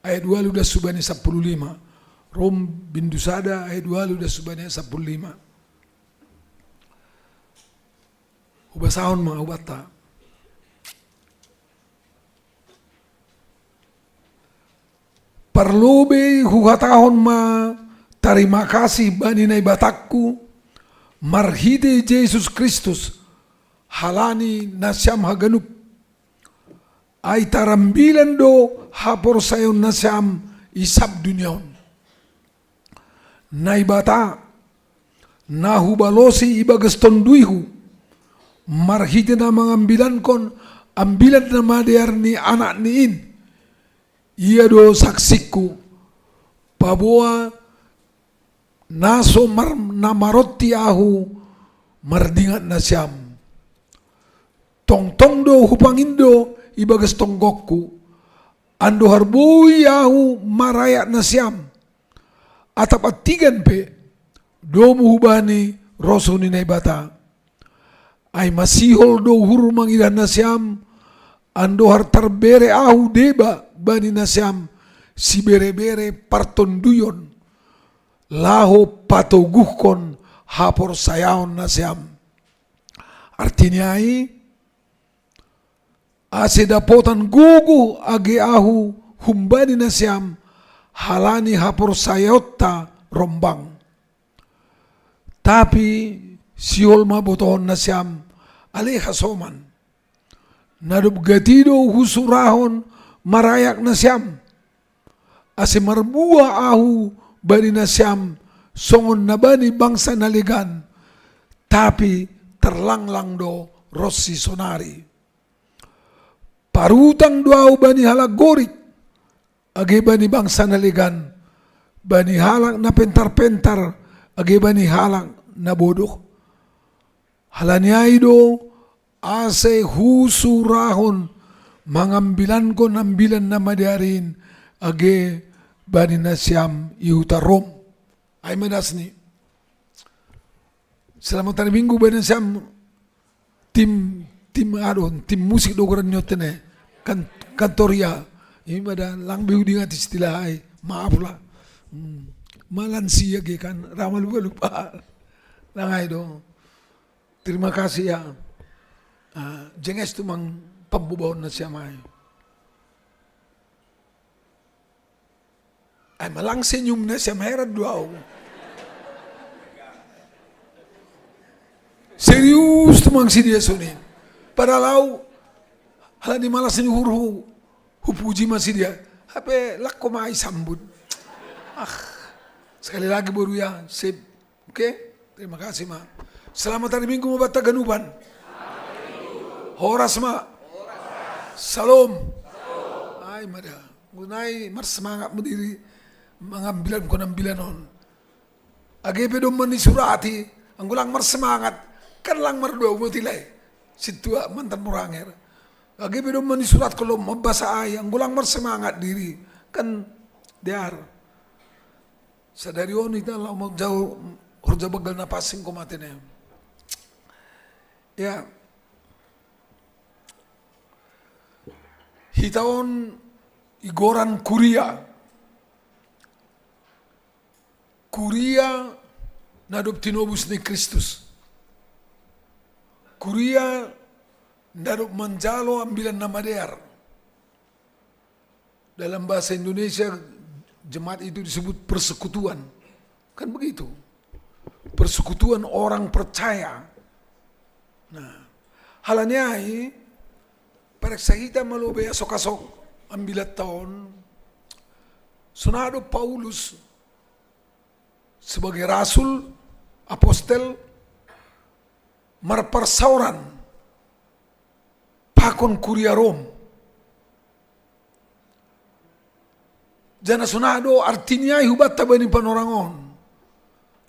ayat 2 udah subani 15. Rom Bindusada ayat 2 udah subani 15. Ubasahon mga ubata. Perlobe huhatahon ma terima kasih bani nai batakku marhide Yesus Kristus halani nasyam haganup ay tarambilan do hapor sayon nasyam isab dunyaon naibata nahubalosi ibagas tonduihu marhide na mangambilan kon ambilan na madear ni anak niin iya do saksiku paboa naso namarotti ahu mardingat nasyam tong do hupangindo ibagas tonggokku ando harbui ahu marayak nasyam atap atigan pe do muhubani roso ni naibata ay masihol do huru mangidan nasyam ando har terbere ahu deba bani nasyam si bere-bere partonduyon laho patoguhkon hapor sayaon nasyam artinya ai ase dapotan gugu age ahu humbani nasyam halani hapor sayotta rombang tapi siol mabotohon nasyam aleha soman nadub gatido husurahon marayak nasyam ase marbua ahu bani nasyam songon nabani bangsa naligan tapi terlanglang do rossi sonari parutang doaw bani halak gorik age bani bangsa naligan bani halak na pentar-pentar age bani halak na bodoh halaniay do ase husurahon mangambilan ko nambilan na madarin age bani nasyam iutarom ay manasni selamat hari minggu bani nasyam tim musik dogoran nyotene kantoria ini pada lang biu dingat istilah ay maaf lah malansia ge kan ramal lupa langay do terima kasih ya jenges tu mang pambubawon na siya may ay malang senyum na siya maherad duaw serius tu mang si dia sunin padalaw hala di malas ni huru hupuji masih dia hape lakko maay sambut sekali lagi baru ya sip oke terima kasih ma selamat hari minggu mabata ganuban horas ma salom ay mada ngunay marsemangat mo diri mangambilan ko ng bilanon agepe do man isurati ang gulang marsemangat kan lang mardo mo tilay situa mantan muranger agepe do man isurat ko lom mabasa ay ang gulang marsemangat diri kan diar sadari oni ta law magjaw orja bagal na passing ko matene ya hitaon igoran Kuria kuria nadop tinobus ni Kristus. Kuria nadop manjalo ambilan nama dear. Dalam bahasa Indonesia jemaat itu disebut persekutuan. Kan begitu. Persekutuan orang percaya. Nah, halanya ini pareksahita malobea sokasok ambilat tahun sunado Paulus sebagai rasul apostel marparsauran pakon kuria Rom. Jana sunado artinya hubata bani panorangon.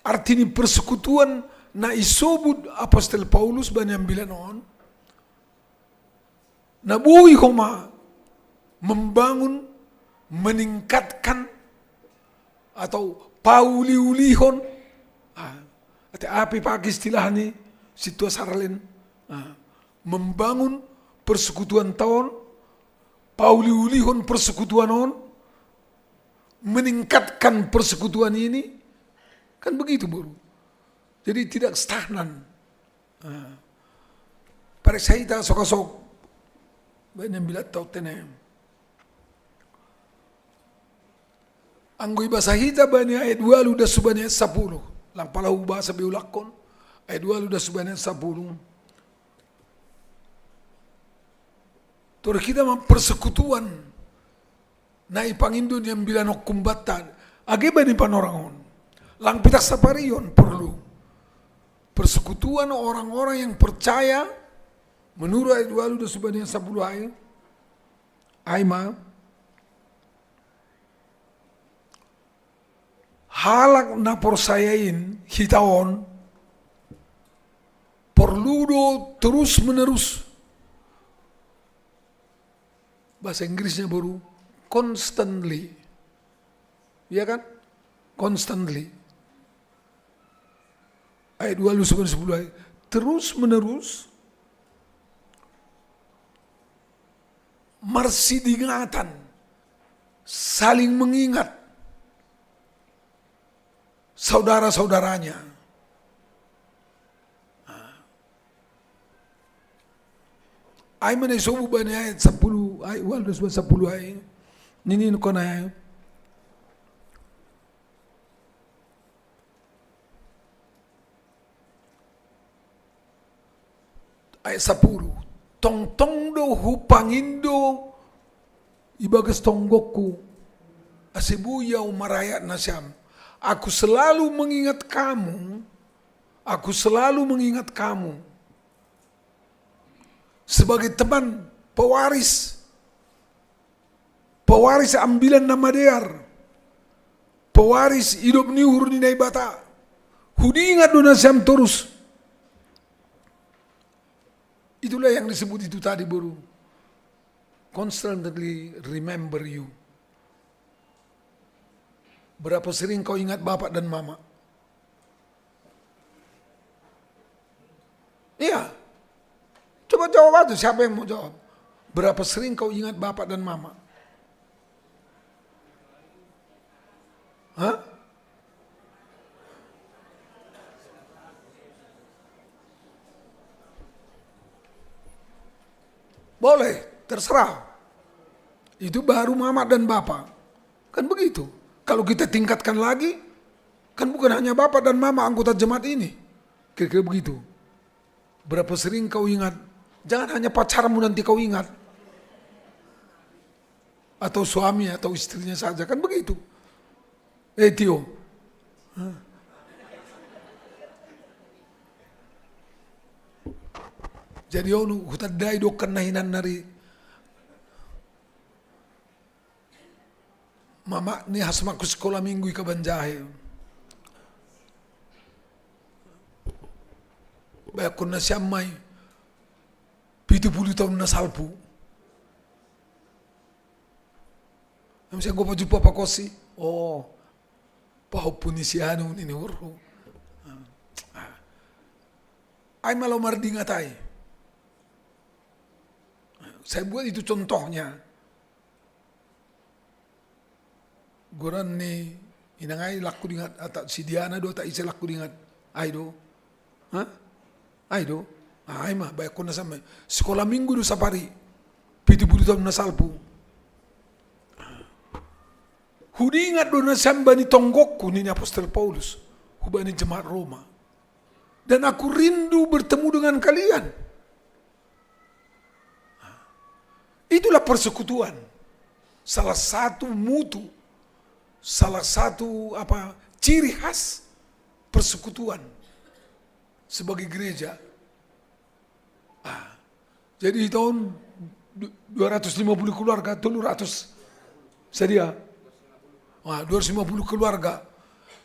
Artinya persekutuan na isobud apostel Paulus bani ambilan on. Nabuhi koma membangun, meningkatkan atau pauli-ulihon. Ati api pagi istilah ni situasi saralen. Membangun persekutuan tahun, pauli-ulihon persekutuan on, meningkatkan persekutuan ini. Kan begitu bro. Jadi tidak stagnan. Pada saya tak sok-sok banyak bilat tahu tenem. Anggoi bahasa hita banyak ayat 2 ludah subanya 10. Lampalau bahasa biulakon ayat 2 ludah subanya 10. Tur kita mempersekutuan na ipangindo yang bilang kumbatan age bani panorangon. Lang pitak saparion perlu persekutuan orang-orang yang percaya menurut ayat 2 ludah subanya 10 ayat. Aima halak na porsayain hitaon perlu terus menerus. Bahasa Inggrisnya baru constantly, ya kan? Constantly. Ayat 2 lu 10 ayat. Terus menerus marsidingatan, saling mengingat saudara-saudaranya. Ay man ay subo ba niya ayat 10 ay wal 10 ay ninin ko na ayat 10 tong do hupangindo ibagas tonggoku asibuyaw marayat na siyam. Aku selalu mengingat kamu, sebagai teman pewaris ambilan nama dear, pewaris hidup niuhur ni naibata. Hudi ingat dona siam terus. Itulah yang disebut itu tadi baru. Constantly remember you. Berapa sering kau ingat bapak dan mama? Iya. Coba jawab aja, siapa yang mau jawab? Berapa sering kau ingat bapak dan mama? Hah? Boleh, terserah. Itu baru mama dan bapak. Kan begitu. Kalau kita tingkatkan lagi, kan bukan hanya bapak dan mama anggota jemaat ini. Kira-kira begitu. Berapa sering kau ingat? Jangan hanya pacarmu nanti kau ingat. Atau suami atau istrinya saja. Kan begitu. Tio. Jadi onu hutadai do kenahinan nari mama ni hasmaku sekolah minggu ika banjahe. Bayak kun na siyamay 70 tahun na salpu. Namanya gue paju pa kosi. Oh, pahupuni siya nung ninihuro. Ay malau mardingatay. Saya buat itu contohnya. Goran ni Inangai laku dingat ata si Diana do tak ise laku dingat. Aido. Hah? Aido. Ai mah baik kona sama. Sekolah minggu do sapari. Piti budi tahun nasalpu. Hudi ingat do nasamba ni tonggokku ni Apostol Paulus. Hubani jemaat Roma. Dan aku rindu bertemu dengan kalian. Itulah persekutuan. Salah satu mutu, salah satu ciri khas persekutuan sebagai gereja. Jadi tahun 250 keluarga, 300 sedia. 250 keluarga.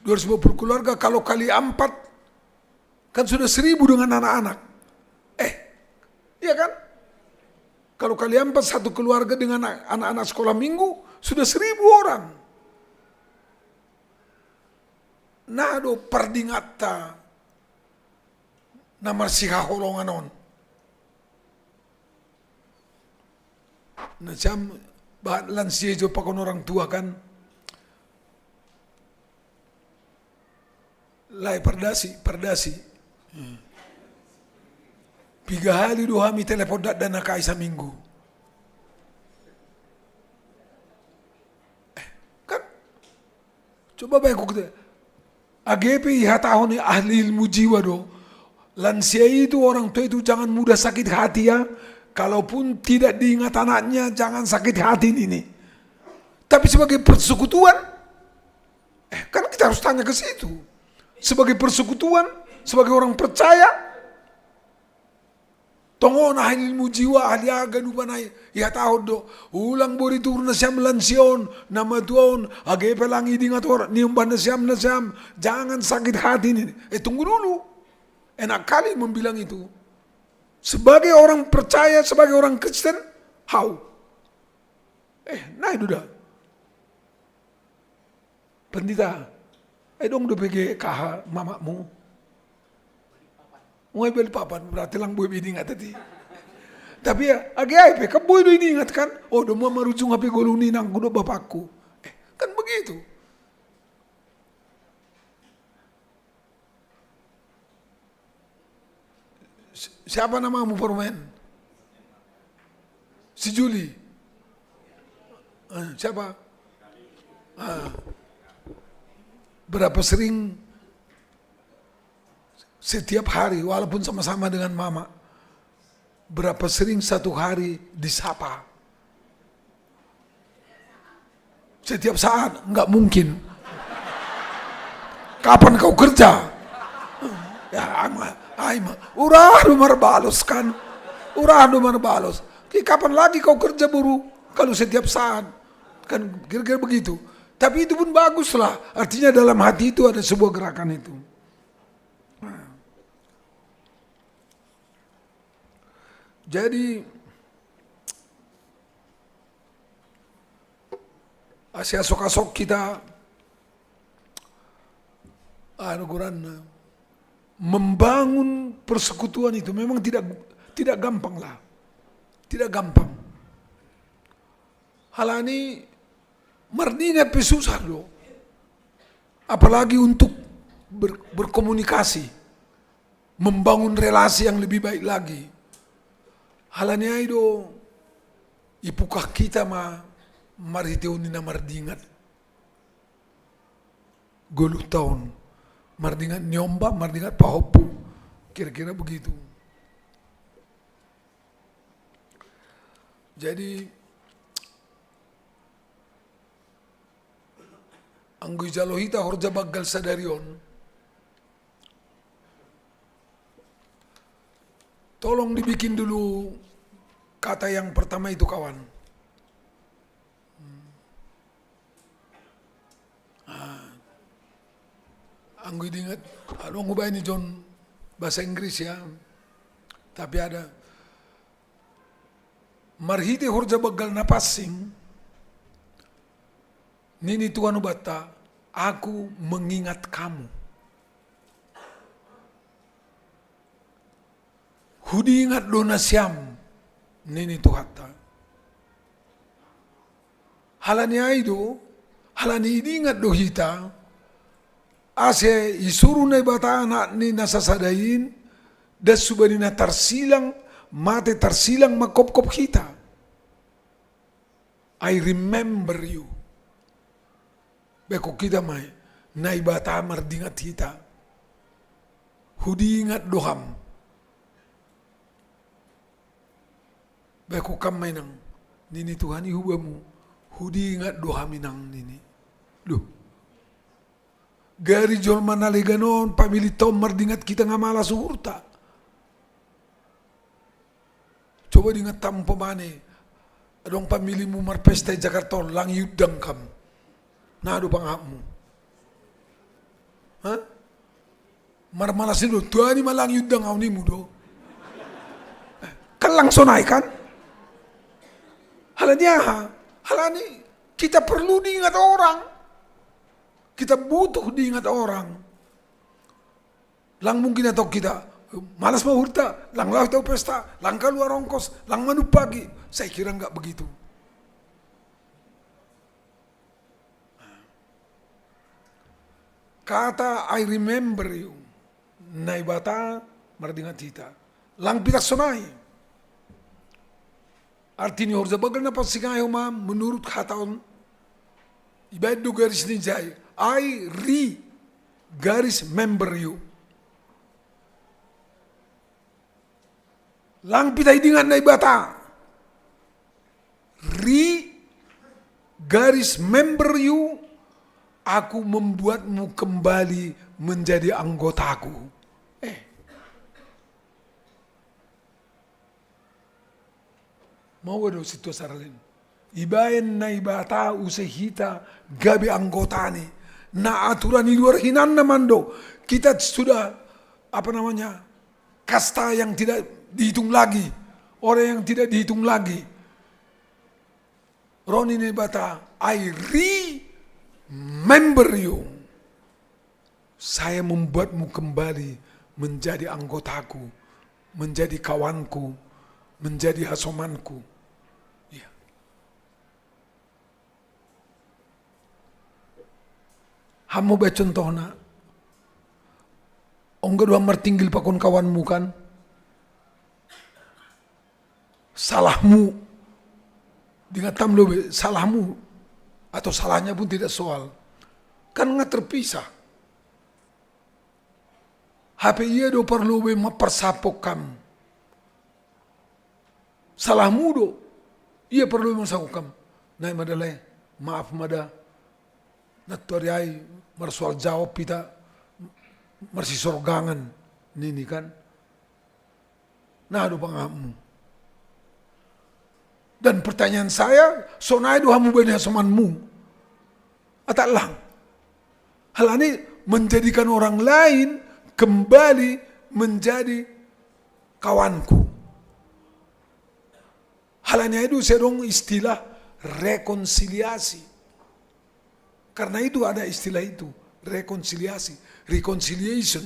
250 keluarga kalau kali 4 kan sudah 1000 dengan anak-anak. Iya kan? Kalau kali 4 satu keluarga dengan anak-anak sekolah minggu sudah 1000 orang. Nado pardingata namar siha holonganon. Macam bahat lansia jo pakon orang tua kan. Lai pardasi. Piga hari 2 hari telepon dan nakai seminggu. Kan? Coba baik kok. AGP tahun ahli ilmu jiwa do. Lansia itu orang tua itu jangan mudah sakit hati ya. Kalaupun tidak diingat anaknya jangan sakit hati ini. Tapi sebagai persekutuan, kan kita harus tanya ke situ. Sebagai persekutuan, sebagai orang percaya, tongon ahli ilmu jiwa ahli aga dupanai ya tahu do ulang bori turna siam lansion nama tuon age pelangi dingat orang nium banda siam jangan sakit hati ini. Tunggu dulu, enak kali membilang itu sebagai orang percaya, sebagai orang Kristen. How? Nah itu dah pendeta dong do PG kah mamamu mau beli papan berarti lang boy ini ingat tadi. Tapi ya agak apa boy do ini ingat kan? Oh do mau marujung HP goluni nang kudo bapakku. Kan begitu. Siapa namamu Permen? Si Juli. Siapa? Berapa sering setiap hari walaupun sama-sama dengan mama, berapa sering satu hari disapa? Setiap saat? Enggak mungkin. Kapan kau kerja? Ya urah dumar balos kan. Urah dumar balos. Kapan lagi kau kerja buru? Kalau setiap saat. Kan kira-kira begitu. Tapi itu pun baguslah. Artinya dalam hati itu ada sebuah gerakan itu. Jadi Asia sok-sok kita membangun persekutuan itu memang tidak gampang lah. Tidak gampang. Halani mardingat pesusah loh. Apalagi untuk berkomunikasi, membangun relasi yang lebih baik lagi. Halani aido ipukah kita mariteuni na mardingat. Golu tahun mardingat nyomba, mardingat pahopu. Kira-kira begitu. Jadi Anggoy Jalohita horja bagal sadarion. Tolong dibikin dulu kata yang pertama itu kawan. Anggoy diingat, aduh ngubah ini John bahasa Inggris ya. Tapi ada marhiti horja bagal napasing. Nini Tuhan ubata, aku mengingat kamu. Hudi ingat dona siam, nini Tuhata. Halani aido, halani ini ingat dohita, ase isuru na bata anak ni nasasadain, das subani na tarsilang, mate tarsilang makop-kop kita. I remember you. Beko kita may, na ibata mardingat kita. Hudi ingat doham. Beko kamay nang, nini Tuhan ihubamu, hudi ingat doham inang nini. Loh, gari jol manaliganon, pamili tom mardingat kita nga malas urta. Coba diingat tampo mane, adong pamili mo marpesta di Jakarta, lang yudang kam. Nado pangapmu. Ha? Marmalasin do, tuani malang yudang aw ni mo do. Kan lang sonay kan? Halani, kita perlu diingat orang. Kita butuh diingat orang. Lang mungkin atau kita malas mau hurta, lang lah tahu pesta, lang keluar ongkos, lang manu pagi. Saya kira enggak begitu. Kata I remember you, naibata mardingat kita. Lang pitak sonai. Artinya harus bagal na pasingayo ma menurut kataon ibadah do garis ni jay. I garis member you. Lang pitay dingan na ibata. Garis member you. Aku membuatmu kembali menjadi anggotaku. Mau ada situasi lain. Ibayan na ibata usahita gabi anggotani. Na aturan di luar hinan naman do. Kita sudah kasta yang tidak dihitung lagi. Orang yang tidak dihitung lagi. Roni na ibata, I remember you. Saya membuatmu kembali menjadi anggotaku, menjadi kawanku, menjadi hasomanku. Ya. Hamu ba contoh na? Ongga dua mertinggil pakon kawanmu kan? Salahmu. Dengan tamlo salahmu atau salahnya pun tidak soal. Kan nggak terpisah. HP iya do perlu mempersapok kam. Salahmu do. Iya perlu mempersapok kam. Nai madalay, maaf mada. Natoriay marsual jawab kita marsisorgangan nini kan. Nah do pangamu. Dan pertanyaan saya, sonai doa mu bani hasamanmu. Atau lang. Hal ini menjadikan orang lain kembali menjadi kawanku. Halanya itu sedang istilah rekonsiliasi. Karena itu ada istilah itu, rekonsiliasi, reconciliation.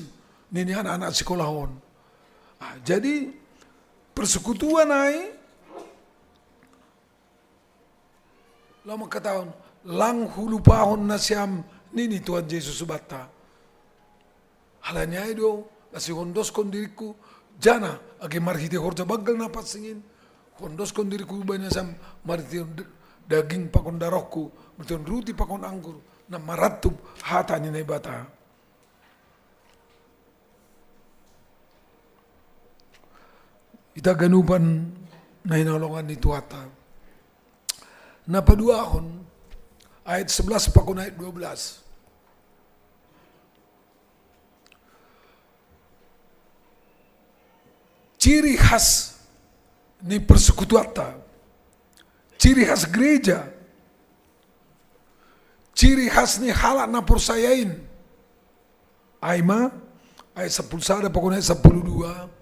Ini anak-anak sekolahan. Nah, jadi persekutuan naik. Lama kataon, lang hulupahon na siyam nini Tuhan Yesus subata. Halanya itu, nasi hondos kon diriku, jana, agi marhiti horja bagal na pasingin, hondos kon diriku banyak sam marhiti daging pakon darokku, marhiti ruti pakon anggur, na maratub hata ni na ibata. Ita ganupan na hinalongan ni Tuata. Napaduahon, ayat 11 pakon ayat 12. Ciri khas ni persekutuan, ciri khas gereja, ciri khas ni halak na persayain. Aima, ayat 11 pakon ayat 12.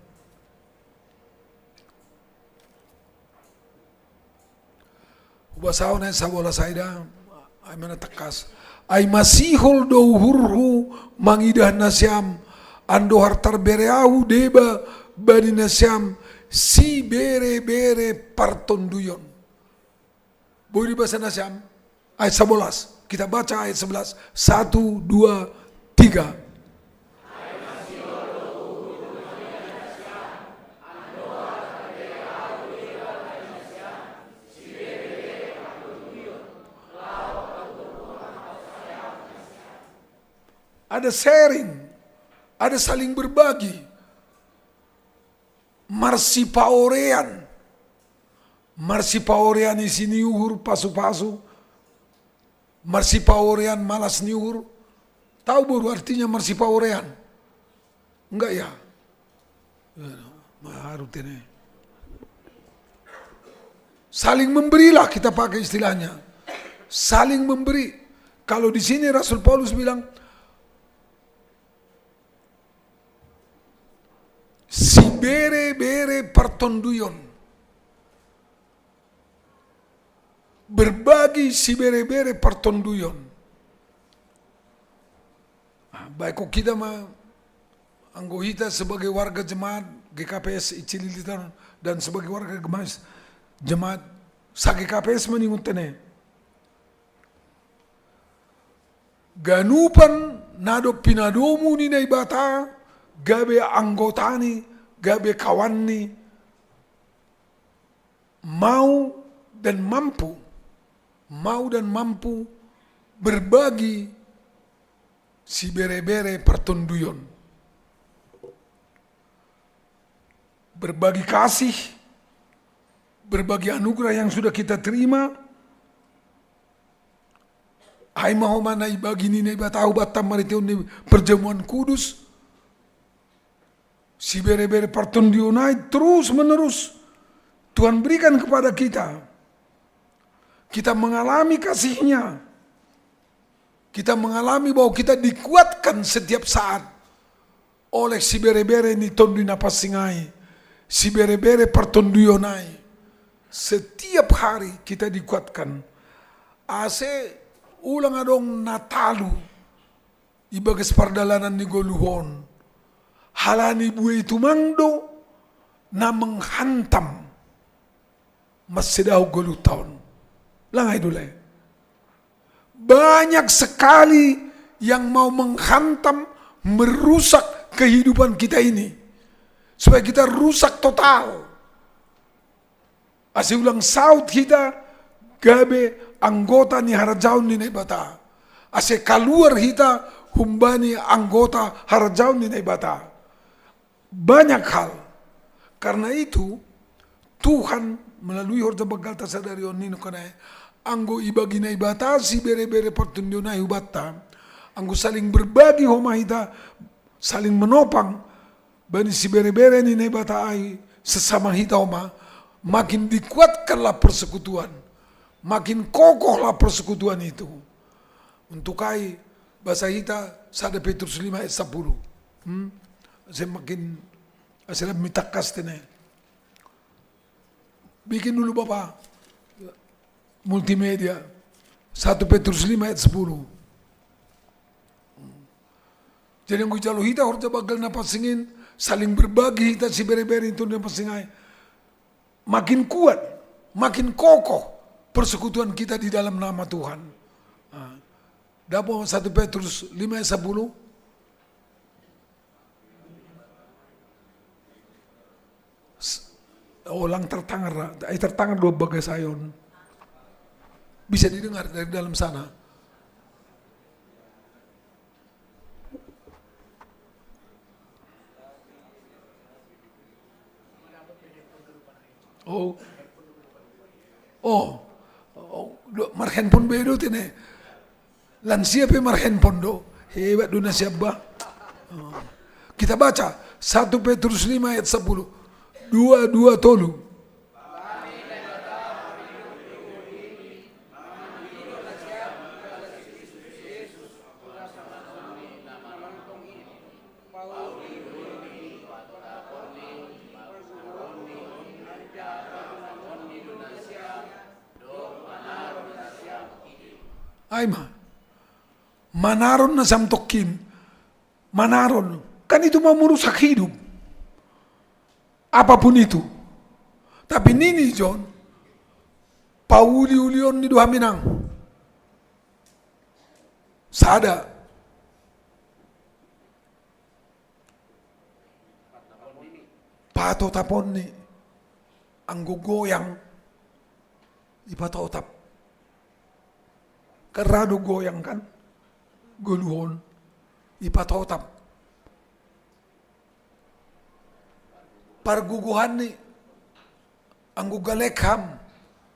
Basaw na sa wala sayda ay manatakas ay masihol do hurhu mangidah na siyam ando hartar bereahu deba bani na siyam si bere partonduyon. Boleh dibaca na siyam ayat 11. Kita baca ayat 11. 1, 2, 3. ketiga. Ada sharing, ada saling berbagi. Marsipaorean isi niuhur pasu-pasu. Marsipaorean malas niuhur. Tahu baru artinya marsipaorean? Enggak ya? Harus ini. Saling memberilah kita pakai istilahnya. Saling memberi. Kalau di sini Rasul Paulus bilang, si bere pertonduyon. Berbagi si bere pertonduyon. Baik kok kita mah anggota sebagai warga jemaat GKPS Icililitan dan sebagai warga jemaat sa GKPS maningutene. Ganupan nado pinadomu ni na ibata, gabe anggotani, gabe kawanni, mau dan mampu berbagi si bere pertonduyon. Berbagi kasih, berbagi anugerah yang sudah kita terima. Hai mau mana ibagi ni tahu batam maritiun ni perjamuan kudus. Si bere pertonduyon terus menerus Tuhan berikan kepada kita. Kita mengalami kasihnya. Kita mengalami bahwa kita dikuatkan setiap saat oleh si bere ni tondu napas singai, si bere pertonduyonai. Setiap hari kita dikuatkan. Ase ulang adong Natalu ibagas pardalanan ni Goluhon. Halani buai tumangdo na menghantam masih Golutaon. Langai dulu. Banyak sekali yang mau menghantam, merusak kehidupan kita ini. Supaya kita rusak total. Asih ulang saut kita, gabe anggota ni harajaun ni naibata. Asih keluar kita, humbani anggota harajaun ni naibata. Banyak hal. Karena itu, Tuhan melalui horja bagal tasadari onino kanai. Anggo ibagi na ibatasi bere pertundio na hubata. Anggo saling berbagi homahita, saling menopang. Bani si bere ni na ibata ai sesama hita homa. Makin dikuatkanlah persekutuan. Makin kokohlah persekutuan itu. Untuk kai bahasa hita 1 Petrus 5 ayat 10. Saya makin saya mitakas tenai. Bikin dulu Bapak multimedia 1 Petrus 5 ayat 10. Jadi yang jalo hita harus bagal napasingin, saling berbagi hita si bere itu napasingai. Makin kuat, makin kokoh persekutuan kita di dalam nama Tuhan. Dapo 1 Petrus 5 ayat 10. Orang tertangar dua bagai sayon. Bisa didengar dari dalam sana. Mar handphone bedo tine. Lansia pe mar handphone do. Hebat duna siapa? Kita baca 1 Petrus 5 ayat 10. 2 tolu. Aima, manaron na samtokin, manaron, kan itu mau merusak hidup, apapun itu. Tapi nini John, Pauli-ulion ni Duhaminang, sada, pato tapon ni ang gogoyang ipatotap. Karado goyang kan, guluhon, ipatotap. Parguguhan ni ang gugalekham.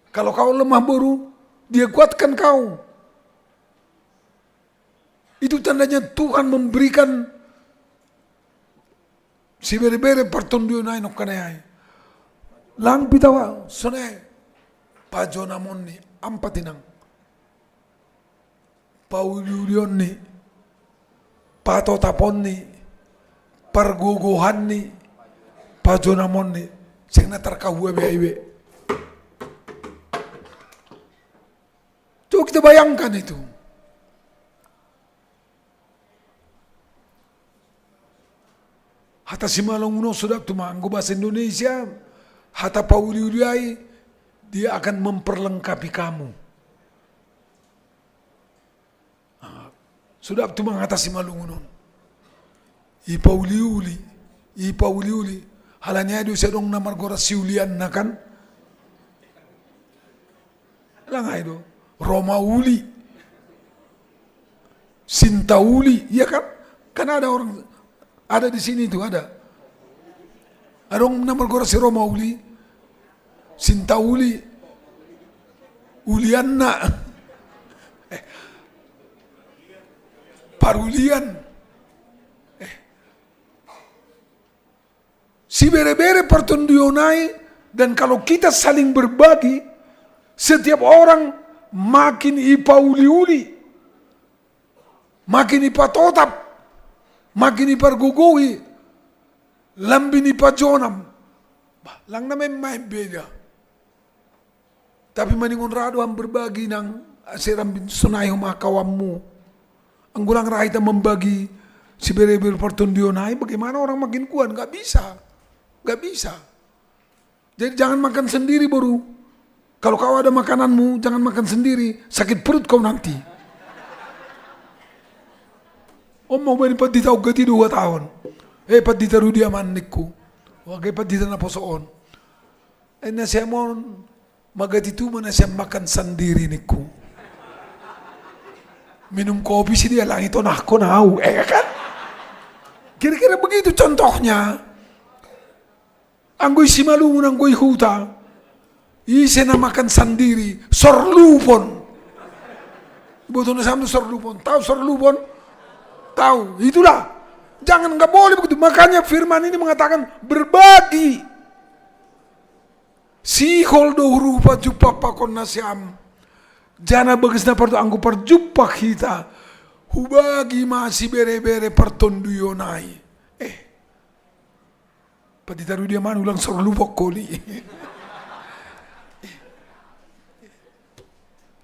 Kalau kau lemah baru, dia kuatkan kau. Itu tandanya Tuhan memberikan si bere-bere pertunduan ay nokanay. Lang bitawa, sonay, pajonamon ni, ampatinang. Pauliulion ni, patotapon ni, parguguhan ni, pajonamon ni, sing natarkahuwe bebe. Coba kita bayangkan itu. Hata si malunguno sudah tumanggo bahasa Indonesia, hata pauliuliai, dia akan memperlengkapi kamu. Sudah tumang hata si malunguno. Ipauliuli, halanya itu sedong namar gora siulian nakan. Langay do. Romauli, Sintauli, iya kan? Kan ada orang, ada di sini itu ada. Ada orang nama gora si Romauli, Sintauli, Ulianna, Parulian, si bere-bere pertundionai, dan kalau kita saling berbagi, setiap orang makin ipauliuli, makin ipatotap, makin ipargugui, lambin ipajonam. Lang naman may beda. Tapi maningon rado ang berbagi ng asirambin sunay humakawam mo. Ang gulang rahita membagi si bere-bere pertundionai, bagaimana orang makin kuat? Gak bisa. Gak bisa. Jadi jangan makan sendiri baru. Kalau kau ada makananmu, jangan makan sendiri. Sakit perut kau nanti. Om mau bani pati tau gati 2 tahun. Pati taru dia manikku. Wagay pati na posoon. Na siya mo, magati tu mana siya makan sendiri niku. Minum kopi sih dia lang ito na ako na kan? Kira-kira begitu contohnya. Anggoy si malungun, anggoy huta. Ise na makan sendiri, sorlupon. Betul na sama sorlupon. Tahu sorlupon? Tahu. Itulah. Jangan, nggak boleh begitu. Makanya firman ini mengatakan berbagi. Si holdo rupa jupa pakon nasiam. Jana bagus na parto anggo parjupa kita. Hubagi masih bere-bere pertonduyonai. Patitaru dia man ulang sorlupok koli.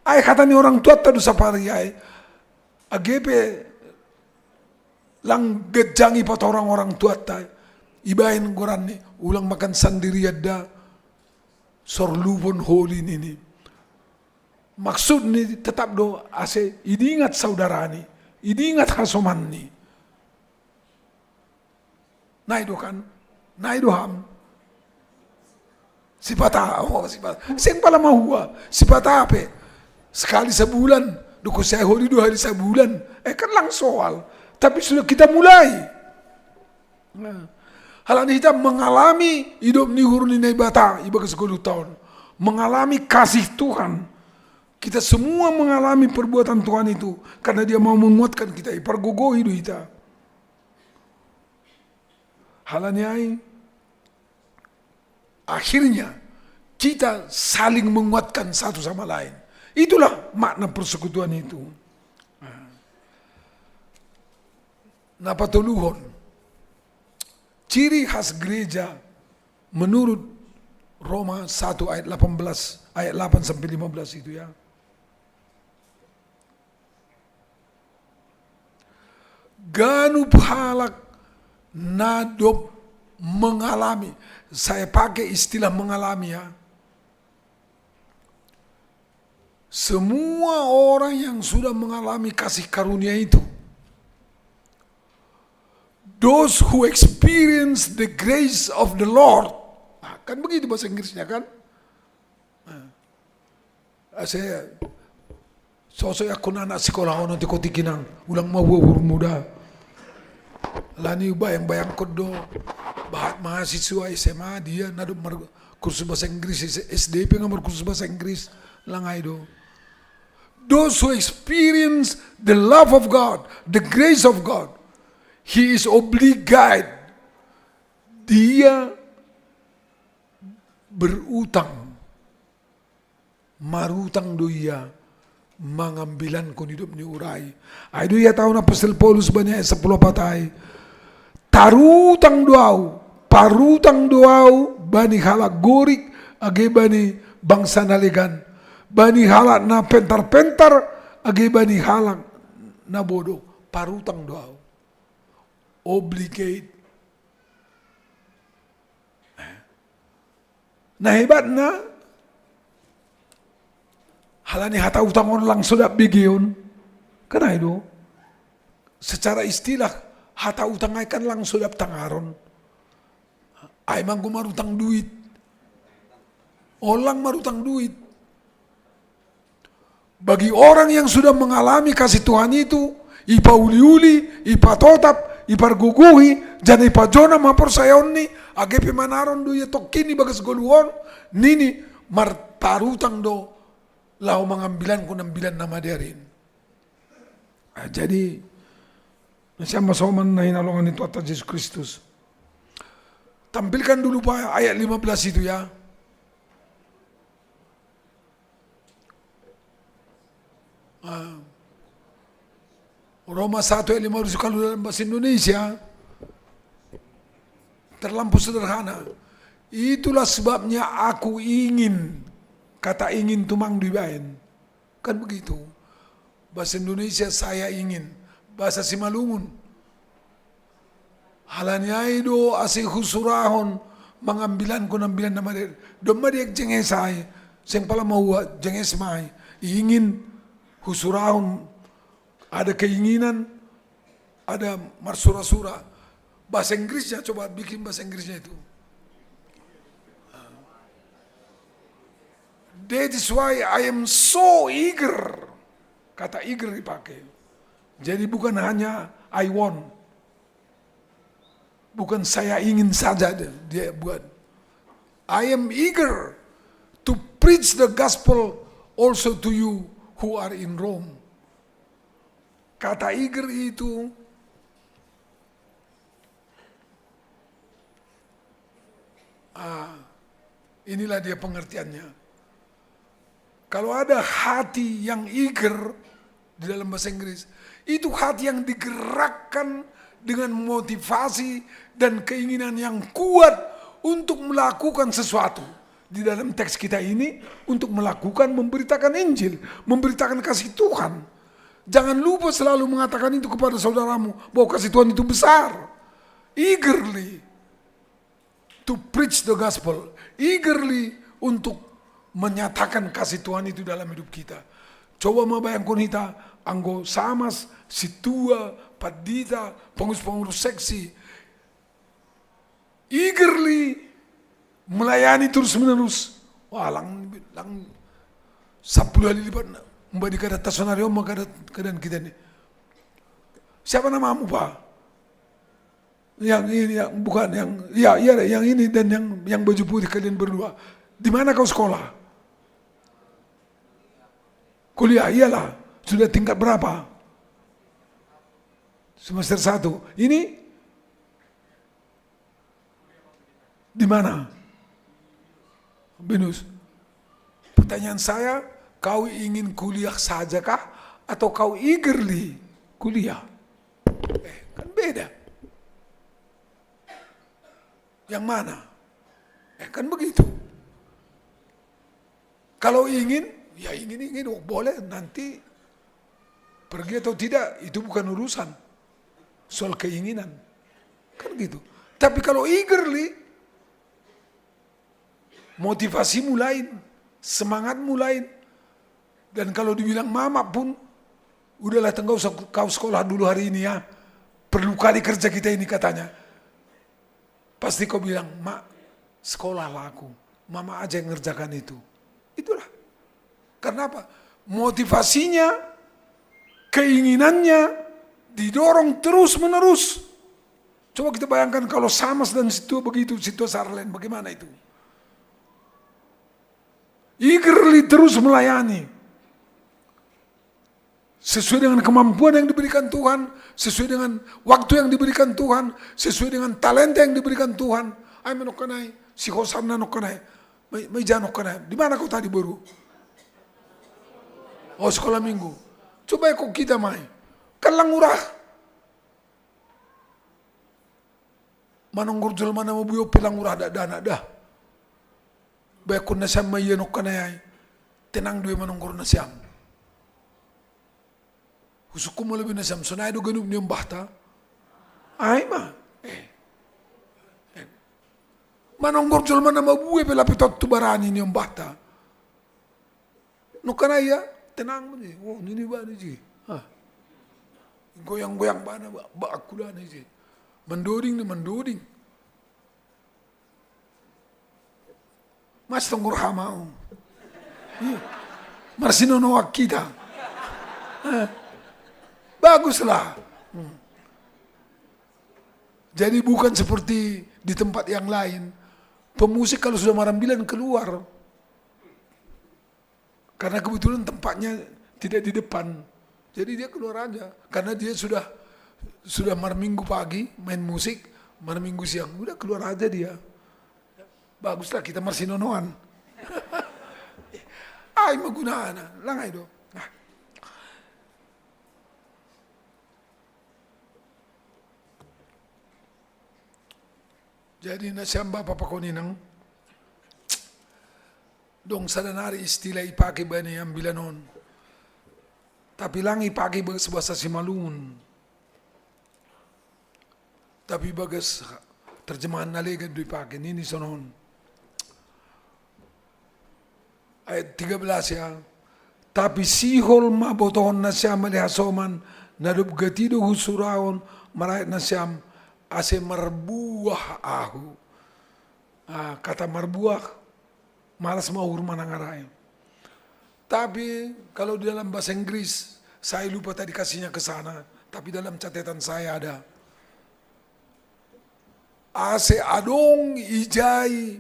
Ay kata ni orang tua tadu sapari ay agepe lang gejangi pat orang tua tay ibain goran ni ulang makan sendiri ada sorlubon holi ini maksud ni tetap do ase idingat saudara ni idingat hasoman ni naido kan naido ham sipata sing pala mahua sipata ape sekali sebulan, duko saya holi 2 hari sebulan, kan lang soal. Tapi sudah kita mulai. Halani kita mengalami hidup ni hurni na ibata, iba ke 10 tahun. Mengalami kasih Tuhan. Kita semua mengalami perbuatan Tuhan itu. Karena dia mau menguatkan kita, ipargogo hidup kita. Halani ay, akhirnya kita saling menguatkan satu sama lain. Itulah makna persekutuan itu. Napatuluhon. Ciri khas gereja menurut Roma 1 ayat 18, ayat 8 sampai 15 itu ya. Ganup halak nadop mengalami. Saya pakai istilah mengalami ya. Semua orang yang sudah mengalami kasih karunia itu those who experience the grace of the Lord. Nah, kan begitu bahasa Inggrisnya kan? Saya sosok aku anak sekolah nanti kau tikinang ulang mau muda. Lani bayang kodo bahat mahasiswa SMA dia nado kursus bahasa Inggris SDP ngamar kursus bahasa Inggris langai do. Those who experience the love of God, the grace of God, he is obligated. Dia berutang, marutang doia, mangambilan kon hidup ni urai. Aido ya tahu na Apostol Paulus banyak 10 patai. Tarutang doau, parutang doau, bani halak gorik, age bani bangsa nalegan. Bani halak na pentar-pentar, age bani halak na bodoh, parutang doau. Obligate. Nah hebat na, halani hata utang on lang sudah bigion, karena itu secara istilah hata utang ay kan lang sudah tangaron, ay mang marutang duit, orang marutang duit. Bagi orang yang sudah mengalami kasih Tuhan itu, ipa uli-uli, ipa totap, ipar guguhi, jana ipa jona mapor sayon ni, agepe manaron do ya tokkini bagas goluon, nini martarutang do, lau mengambilan ko nambilan nama derin. Jadi, siya masoman na hinalongan itu atas Yesus Kristus. Tampilkan dulu Pak ayat 15 itu ya. Roma 1 ayat 15 kalau dalam bahasa Indonesia terlampau sederhana. Itulah sebabnya aku ingin, kata ingin tumang dibain. Kan begitu. Bahasa Indonesia saya ingin, bahasa Simalungun. Halanya itu asih husurahon mengambilan ko nambilan nama dia. Domba dia jengesai, sing pala mau jenges mai. Ingin husurahon, ada keinginan, ada marsura-sura. Bahasa Inggrisnya, coba bikin bahasa Inggrisnya itu. That is why I am so eager. Kata eager dipakai. Jadi bukan hanya I want. Bukan saya ingin saja dia buat. I am eager to preach the gospel also to you who are in Rome. Kata eager itu inilah dia pengertiannya. Kalau ada hati yang eager di dalam bahasa Inggris, itu hati yang digerakkan dengan motivasi dan keinginan yang kuat untuk melakukan sesuatu. Di dalam teks kita ini, untuk melakukan, memberitakan Injil, memberitakan kasih Tuhan. Jangan lupa selalu mengatakan itu kepada saudaramu, bahwa kasih Tuhan itu besar. Eagerly to preach the gospel, eagerly untuk menyatakan kasih Tuhan itu dalam hidup kita. Coba membayangkan kita, anggo samas, situa, padita, pengurus-pengurus seksi, eagerly melayani terus menerus. Wah, lang 10 kali lipat. Mbak dikada tasonario, maka keadaan kita ini. Siapa namamu Pak? Yang ini, yang bukan, yang ini dan yang baju putih kalian berdua. Di mana kau sekolah? Kuliah, iyalah. Sudah tingkat berapa? Semester 1. Ini? Di mana? Binus. Pertanyaan saya, kau ingin kuliah sajakah atau kau eagerly kuliah? Kan beda. Yang mana? Kan begitu. Kalau ingin, ya ingin, oh, boleh nanti pergi atau tidak, itu bukan urusan. Soal keinginan. Kan gitu. Tapi kalau eagerly, motivasimu lain, semangatmu lain. Dan kalau dibilang mama pun, udahlah kau sekolah dulu hari ini ya. perlu kali kerja kita ini katanya. Pasti kau bilang, mak, sekolahlah aku. Mama aja yang ngerjakan itu. Itulah. Karena apa? Motivasinya, keinginannya, didorong terus menerus. Coba kita bayangkan kalau Samas dan situ begitu, situ Sarlen, bagaimana itu? Eagerly terus melayani. Sesuai dengan kemampuan yang diberikan Tuhan, sesuai dengan waktu yang diberikan Tuhan, sesuai dengan talenta yang diberikan Tuhan. Ay menokanay, si Hosanna nokanay, may jano kanay. Di mana kau tadi baru? Oh, sekolah minggu. Coba kok kita may. Kalang urah. Manong gurjol mana mabuyo pilang urah dana dah. Baik kun nasyam may yanok kanay. Tenang dua manong gur nasyam. Husukum mo lebih nasyam. Sunay do ganub niyong bahta. Ay ma. Manong gurjol mana mabuyo pilapitot tubarani niyong bahta. No kanay ya. Tenang mo ni. Oh, nini ba ni ji? Goyang-goyang ba na ba akula ni ji? Mendoding ni mendoding. Mas tonggur hamau. Marsino no kita. Baguslah. Jadi bukan seperti di tempat yang lain. Pemusik kalau sudah marambilan keluar. Karena kebetulan tempatnya tidak di depan. Jadi dia keluar aja. Karena dia sudah malam minggu pagi main musik, malam minggu siang. Udah keluar aja dia. Baguslah kita marsinonoan. Ay magunaan. Langay do. Jadi nasyam Bapak Pakoninang. Dong sadanari istilah ipake bani yang bilanon. Tapi lang ipake bagas bahasa Simalungun. Tapi bagas terjemahan nalegan do ipake nini sonon. Ayat 13 ya. Tapi sihol mabotohon na siyam malihasoman nadup gatido husuraon marayat na siyam ase marbuah ahu. Kata marbuah malas mau rumah nangarai. Tapi kalau di dalam bahasa Inggris, saya lupa tadi kasihnya ke sana. Tapi dalam catatan saya ada. Ase adong ijai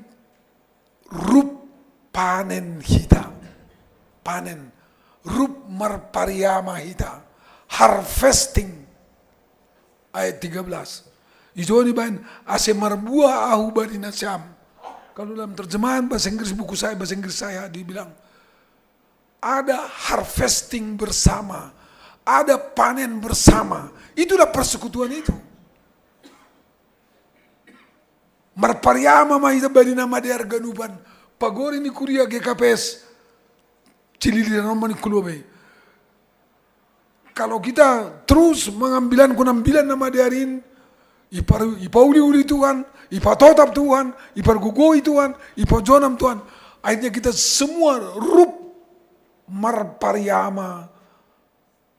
rup panen hita. Panen. Rup marpariama hita. Harvesting. Ayat 13. Ijo ni bain ase marbuah ahu bani nasyam. Kalau dalam terjemahan bahasa Inggris buku saya, bahasa Inggris saya dibilang ada harvesting bersama, ada panen bersama. Itulah persekutuan itu. Marpariama mahita bani nama dear ganuban, pagori ni kuria GKPS, cililiran nomani kulobe. Kalau kita terus mengambilan nama diarin, ipauli Tuhan, ipatotap Tuhan, ipargugoi Tuhan, ipajonam Tuhan. Akhirnya kita semua rup marpariama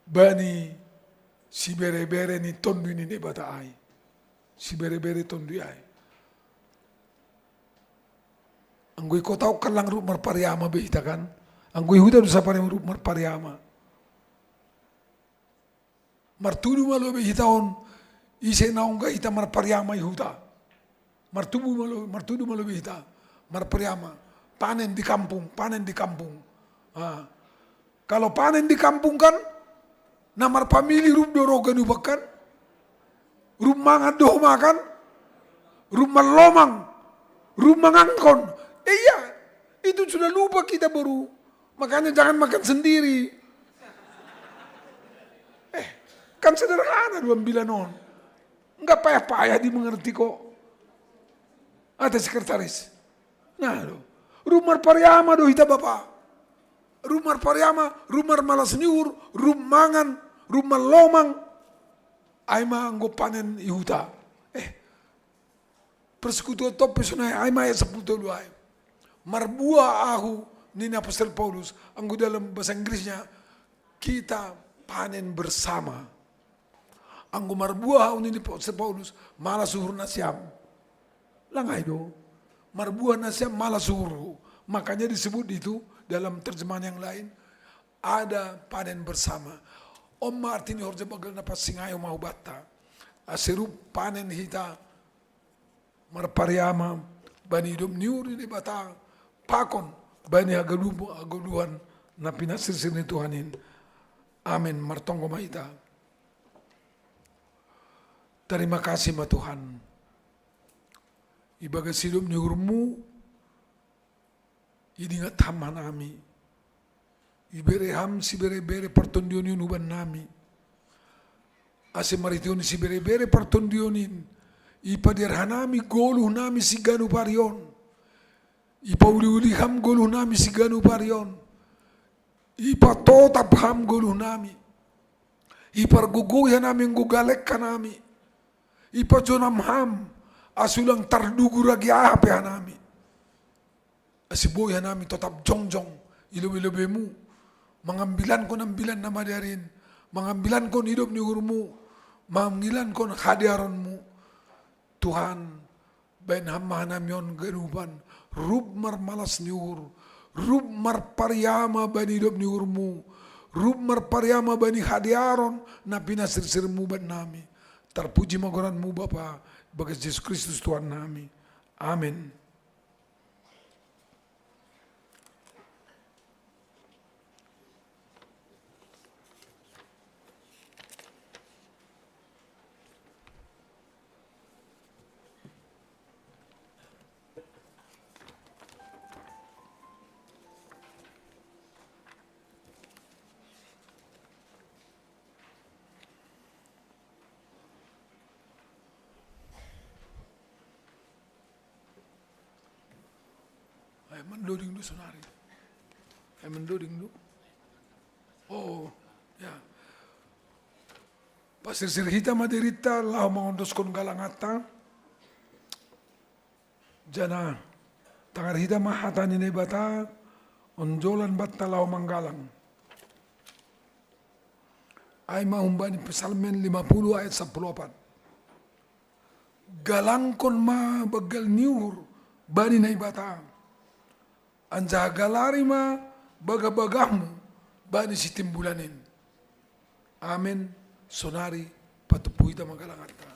bani si bere-bere ni tondu ni nebata ai. Si bere-bere tondu ai. Anggoi kau tahu kalang rup marpariama behita kan? Anggoi huda dusa pane rup marpariama. Martudu malo behitaon ise naongga ita marpariama ihuta. Martudu malo behita. Marpariama. Panen di kampung, panen di kampung. Kalau panen di kampung kan, namar pamili rum dorogan ubakan, rum mangan doh makan, rum malomang, rum mangangkon. Iya, itu sudah lupa kita baru. Makanya jangan makan sendiri. Kan sederhana 2 bilanon. Enggak payah-payah dimengerti kok. Ada sekretaris. Nah, rumah pariama do hita bapak. Rumah pariama, rumah malas nyur, rumangan, rumah lomang. Aima anggo panen ihuta. Persekutuan topi sunai aima ayat 10 Marbua ahu nini apostol Paulus. Anggo dalam bahasa Inggrisnya kita panen bersama. Anggo marbuah uni ni Paulus malas suhur na siam. Langai do. Marbuah na siam malas suhur. Makanya disebut itu dalam terjemahan yang lain ada panen bersama. Om Martin horja bagal na pasingayo mau bata. Asirup panen hita marpariama bani hidup niuri ni bata pakon bani agaluhan na pinasirsir ni Tuhanin. Amin. Martonggo maita. Terima kasih ma Tuhan. Ibaga hidup ni urmu idingat hama nami. Ibere ham si bere-bere pertondionin uban nami. Ase marition si bere-bere pertondionin. Ipa dirhanami goluh nami si ganu parion. Ipa uli-uli ham goluh nami si ganu parion. Ipa totap ham goluh nami. Ipar guguya nami gugalek nami. Ipa jonam ham asulang tardugu ragi apa nami. Asiboy nami tetap jongjong ilobe-lobemu. Mengambilan kon ambilan nama darin. Mengambilan kon hidup ni urmu. Mengambilan kon hadiaranmu. Tuhan, ben hamma namion genuban. Rub mar malas ni ur. Rub mar pariama bani hidup ni urmu. Rub mar pariama bani hadiaron. Na pinasir-sirmu ban nami. Terpuji magoranmu Bapa. Bagas Yesus Kristus Tuhan nami. Amin. Mendoding dulu sonari. Mendoding dulu. Oh, ya. Pasir-sir hita madirita lau mangondos kon galangata. Jana tangar hita mahata ni bata onjolan batta lau manggalang. Ay mahumbani Psalmen 50 ayat 14. Galangkon ma bagal niur bani na ibata. Anja galari ma baga-bagahmu bani si timbulanin. Amin. Sonari patupuy ta magalangata.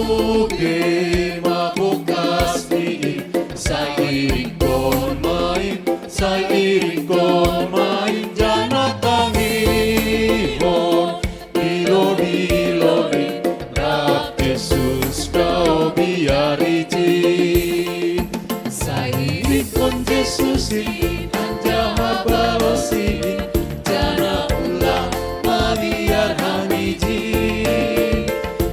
Uke mabukas ni sa iring kon main, sa iring kon main jana tangihon, ilodi rap Jesus kau biariti, sa iring kon Jesus anja habalosi jana ulang mabiar hamiji.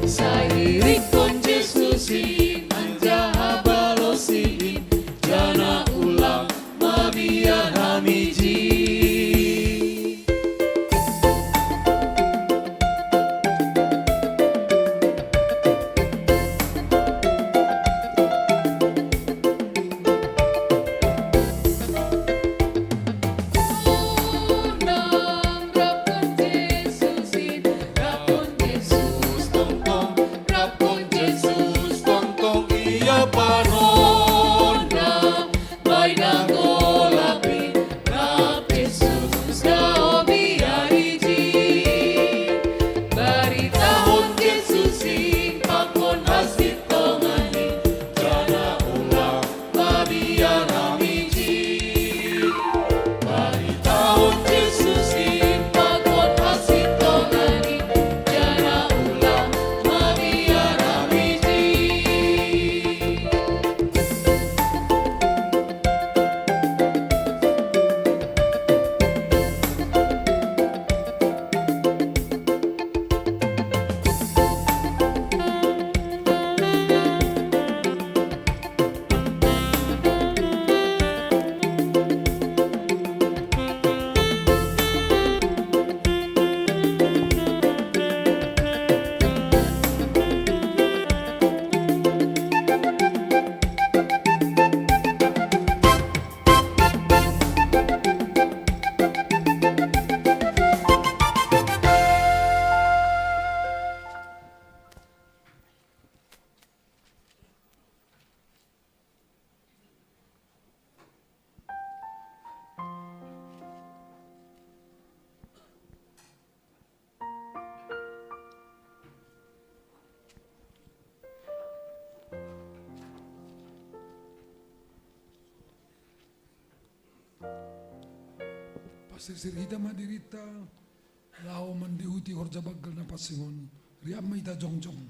Sairing kon Jesusin anja habalosin jana ulang mabiar hamiji. Unang rapon Jesusin, rapon Jesus Tongtong rap kon Jesus tongtong iya panon na may nangolapi rap Jesus kau biariji. Baritahon Jesusin pakon hasit tongani jana ulang mabiar hamiji. Baritahon Jesusin pakon hasit tongani jana ulang mabiar hamiji. Pasir hita madirita, lao mandihuti horja baggal na pasingon, riam maita jongjong.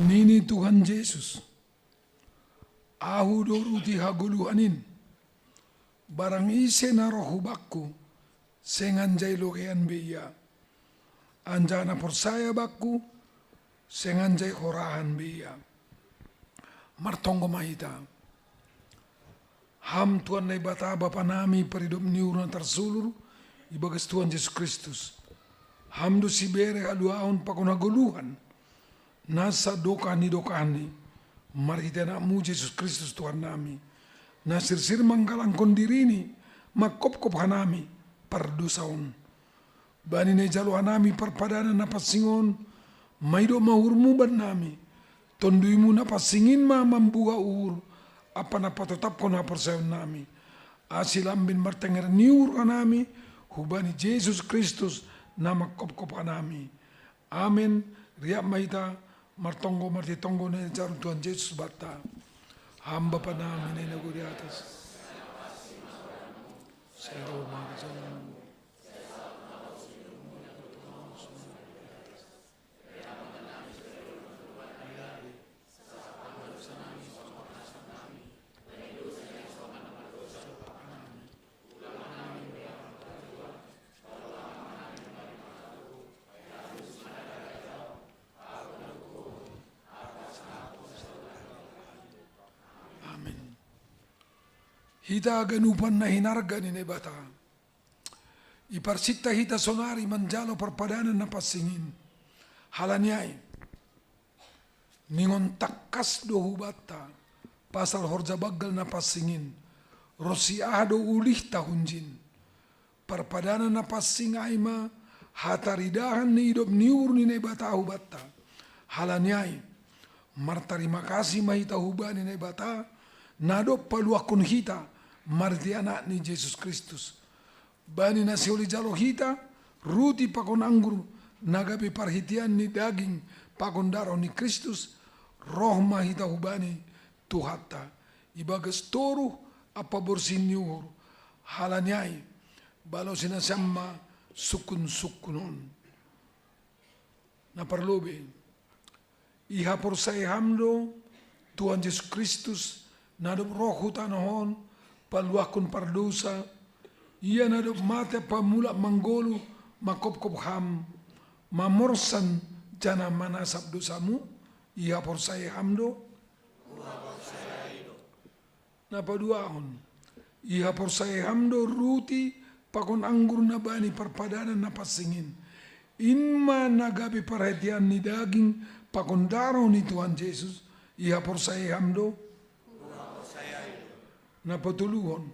Nini Tuhan Yesus, ahu doruti haguluhanin, barang ise na rohu bakku, senganjay lokean beya, anjana persaya bakku, senganjay horahan beya. Martonggo mahita. Ham Tuhan na ibata bapa nami paridom niuran tersulur, ibagas Tuhan Yesus Kristus. Ham do si bere aluaon pakunaguluhan, nasa dokani, marita na mu Yesus Kristus Tuhan nami. Nasirsir manggalang kondirini, makop-kop hanami, pardosaon. Bani na jalo hanami parpadanan na pasingon, maido mahurmuban nami, tonduimu na pasingin ma mambuga uhur, apa na patotap ko na persayon nami. Asilambin martenger niur kanami, hubani Yesus Kristus na makop-kop kanami. Amen. Riap maita, martonggo martitonggo na jarum Tuhan Yesus bata. Hamba pa namin ay nago di atas. Sa Roma, sa hita ganupan na hinarga ni nebata. Iparsita hita sonari manjalo perpadanan na pasingin. Halanyay. Ningon takas do hubata. Pasal horja bagal na pasingin. Rosiado ulih tahunjin. Perpadanan na pasingay ma. Hataridahan ni hidup niur ni nebata hubata. Halanyay. Martarima kasih mahita huba ni nebata. Nado paluakun hita. marti anak ni Yesus Kristus. Bani nasi oli jalo hita, ruti pakon anggur, nagabe parhitian ni daging, pakon daro ni Kristus, roh mahita hubani tuhata. Ibagas toru apa borsin nyuhur, halanyai, balo sinasamma sukun-sukunon. Na parlobe, iha porsai hamdo, Tuhan Yesus Kristus, nadop roh hutanohon, paluakon pardosa, ia nadop mate pamula manggolu, makop-kop ham, mamorsan jana manasab dosamu, iha porsai hamdo, napaduahon, iha porsai hamdo ruti, pakon anggur nabani parpadanan napasingin, inma nagabi perhatian ni daging, pakon daro ni Tuhan Yesus, iha porsai hamdo, napatuluhon,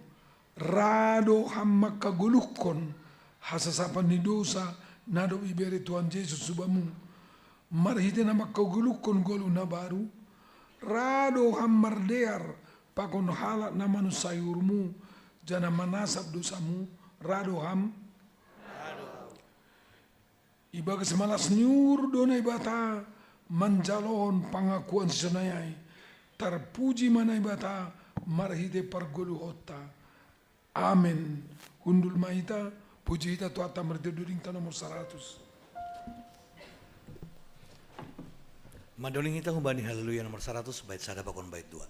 rado hamma kaguluhkon, hasasapan ni dosa, nado iberi Tuhan Yesus subamu, marhite na makaguluhkon golu na baru, rado hammar dear, pakon halak na manusayurmu, jana manasab dosamu, rado ham, ibagas malas nyur donai bata, manjalon pangakuan senayai, terpuji manai bata, marhite pargolu hotta. Amin. Hundul maita, puji hita tuata merdeduring ta nomor 100. Mandoling kita humbani haleluya nomor 100 bait sada pakon bait 2.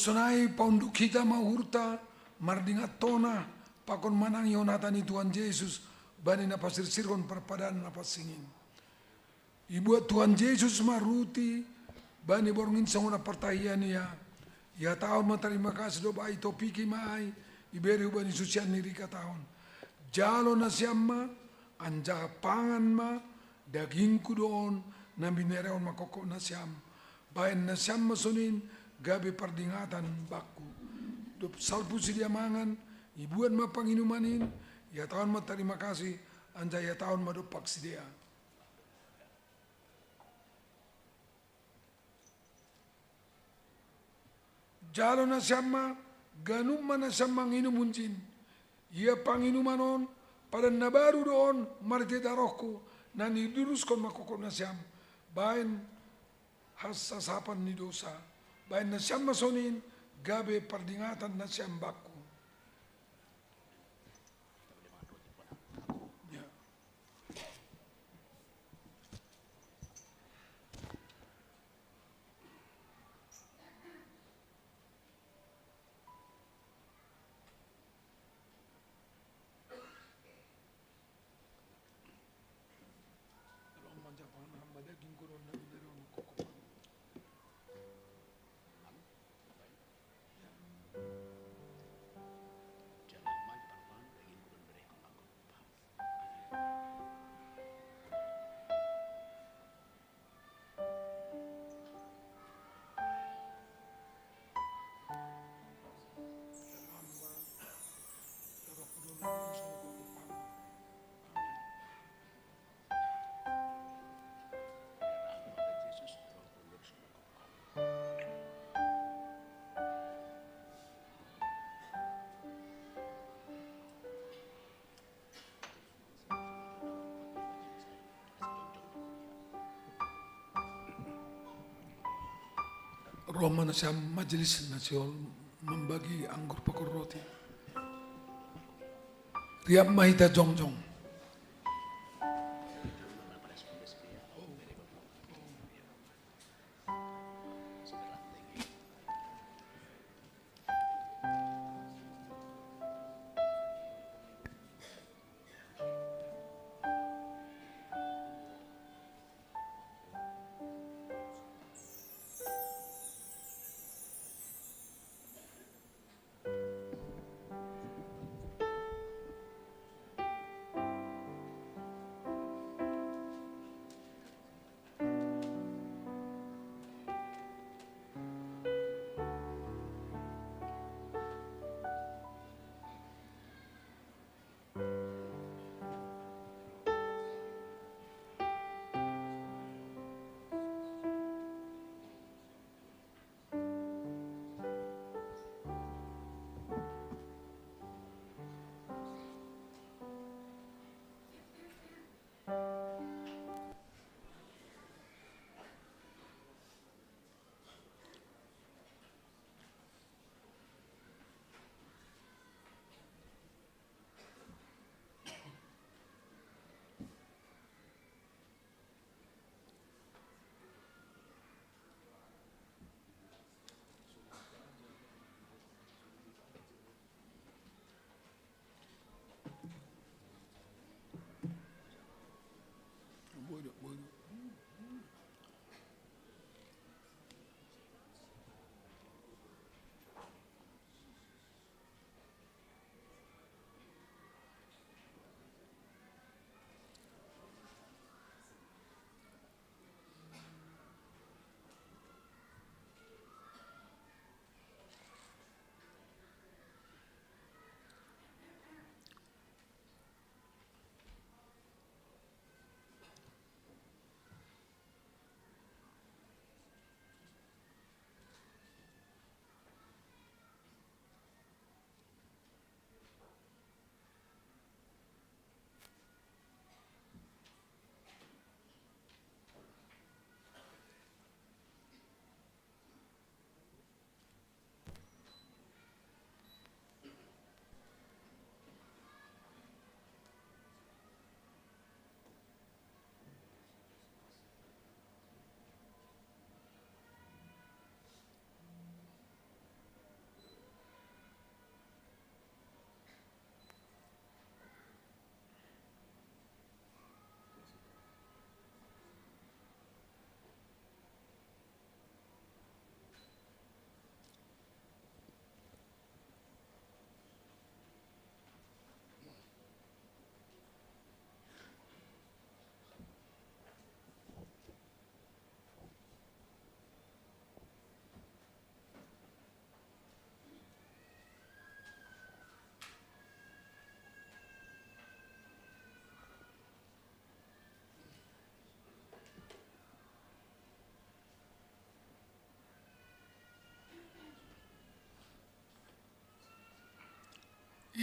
Sonai paunduk kita mahurta mardingat tona pakon manang yonatani Tuhan Yesus bani na pasir sirkon perpadan na pasingin. Ibuat Tuhan Yesus maruti bani borongin sangona pertahian ya tahun materima kasih doa itu topiki mai iberi bani sucian nirika tahun. Jalo na siamma anja pangan ma dagingku doon na binereon makoko na siam. Bayan na siam masunin gabe pardingatan baku. Dop salpu sidia mangan, ibuan ma panginumanin, ya tahun ma terima kasih, anja ya tahun ma dopak sidia. Jalo na siyama, ganun man na siyama inumunjin. Ia panginumanon, pada nabaru doon, marite daroko, na nidurus kon makukot na siyam. Bain hasasapan ni dosa. Bain na siyam masonin, gabe pardingatan na siyam baku. Ya. Roma na siya majelis nasional membagi anggur pakor roti. Riap mahita jongjong.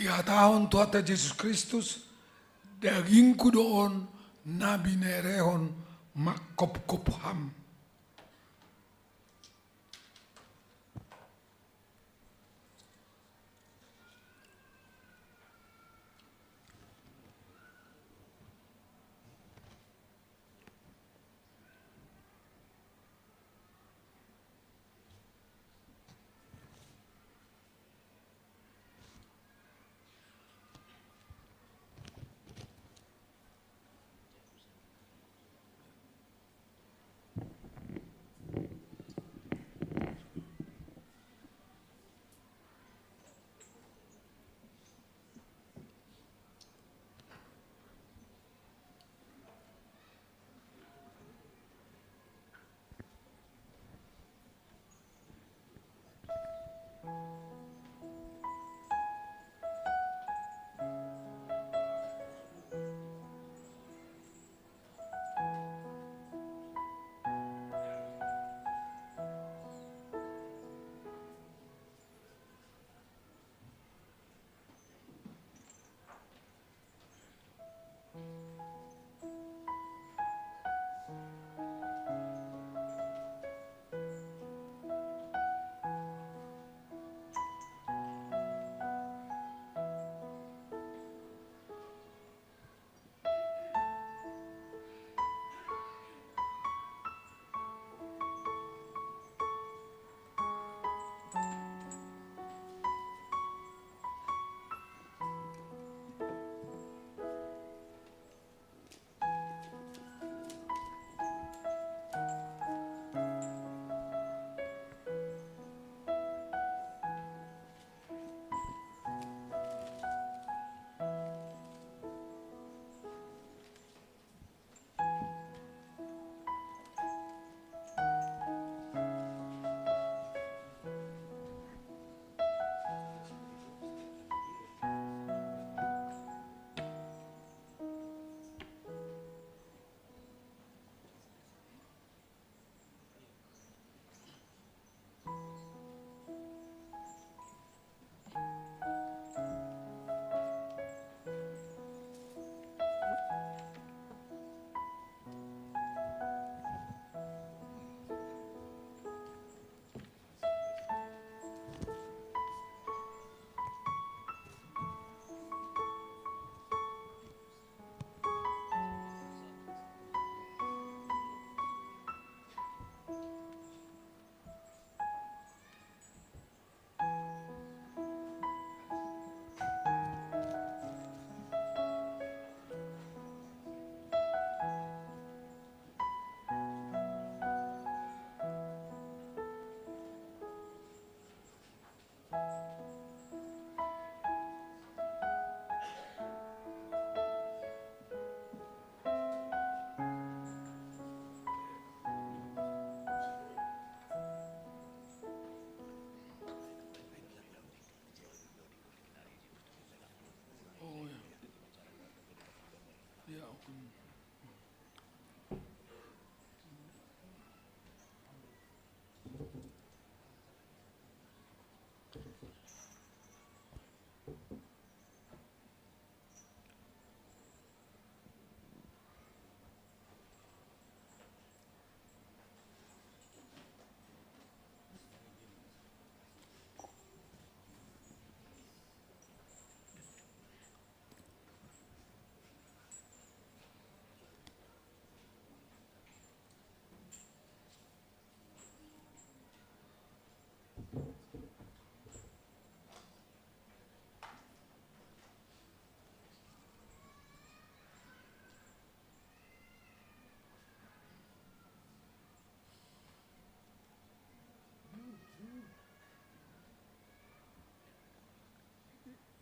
Ihatahon Tuhan Yesus Kristus, dagingku doon, nabi nerehon, makop-kop ham.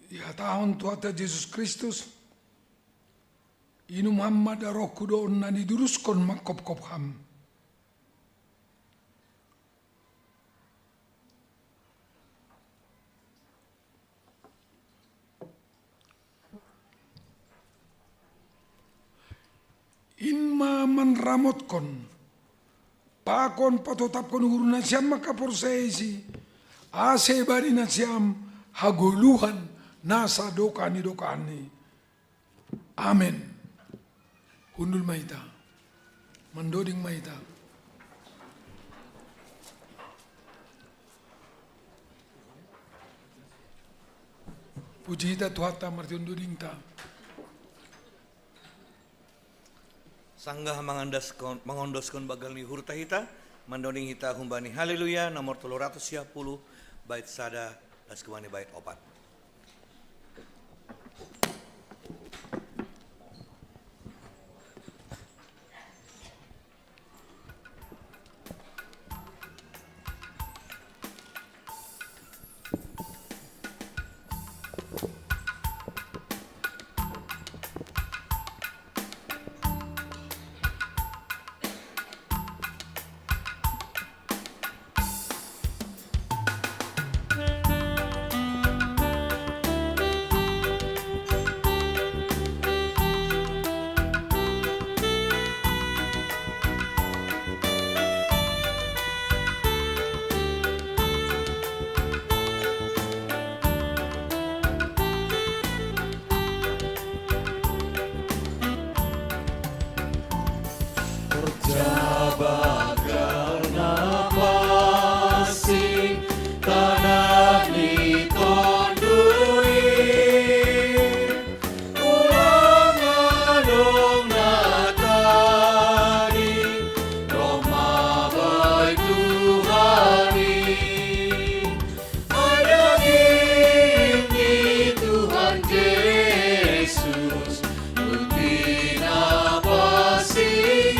Ihatahon Tuhan Yesus Kristus, inu Muhammad roh kudoon na niduruskan makop-kop ham. Inma manramotkon, pakon patotapkon huruna siyam makaporsesi, ase bari na siyam haguluhan nasa dokani. Amen. Hundul maita. Mandoding maita. Puji hita Tuhata marti undoding ta. Sanggah mangondoskan bagal ni hurta hita, mandoning hita humbani haleluya nomor 310 bait sada das kemani bait opat. Jabagal napasing tanah ni tonduin ulang anong natani romabay Tuhani ayagin ni Tuhan Yesus Tuti napasing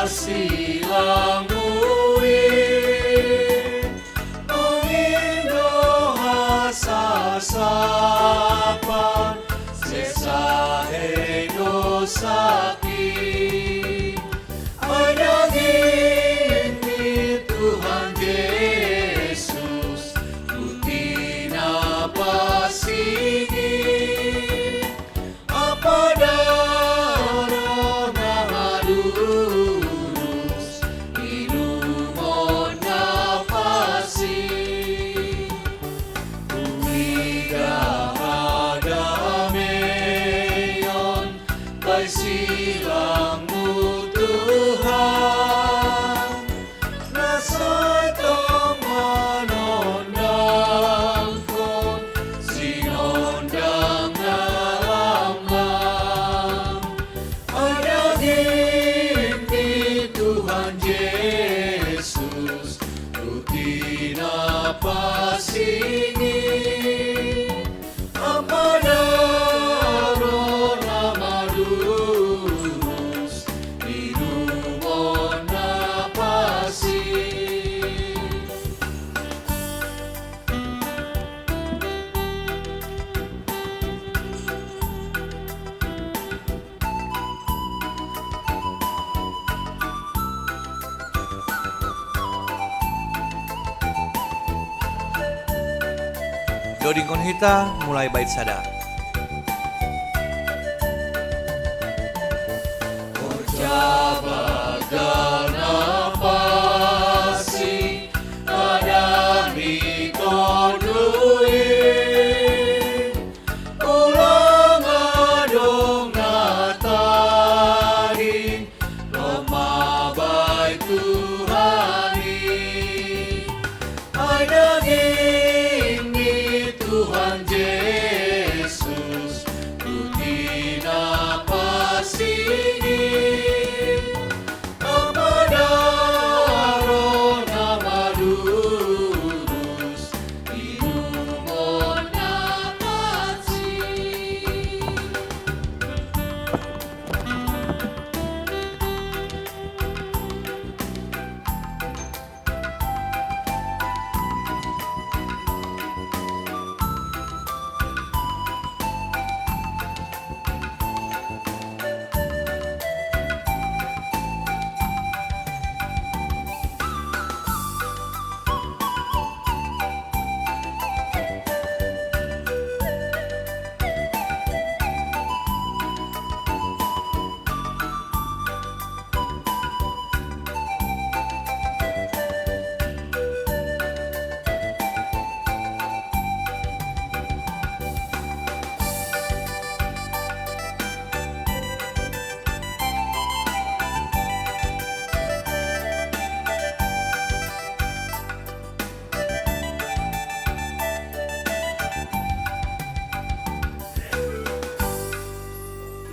silang muin Mengindo hasasapan Sesahe dosaki Ayagin ni Tuhan Yesus Tuti napasigi Apa silangmu Tuhan Nasa'y tong manondangkon Sinondang na lamang Ayagin ni Tuhan Yesus Tuti napasigi Doding Konhita mulai bait sada. Ganapasi adami konduin ulang adong natahin Roma baik Tuhani ay daging ni Tuhan Yesus ku tinapasingin kepada Rona Madurus Inumon napasi.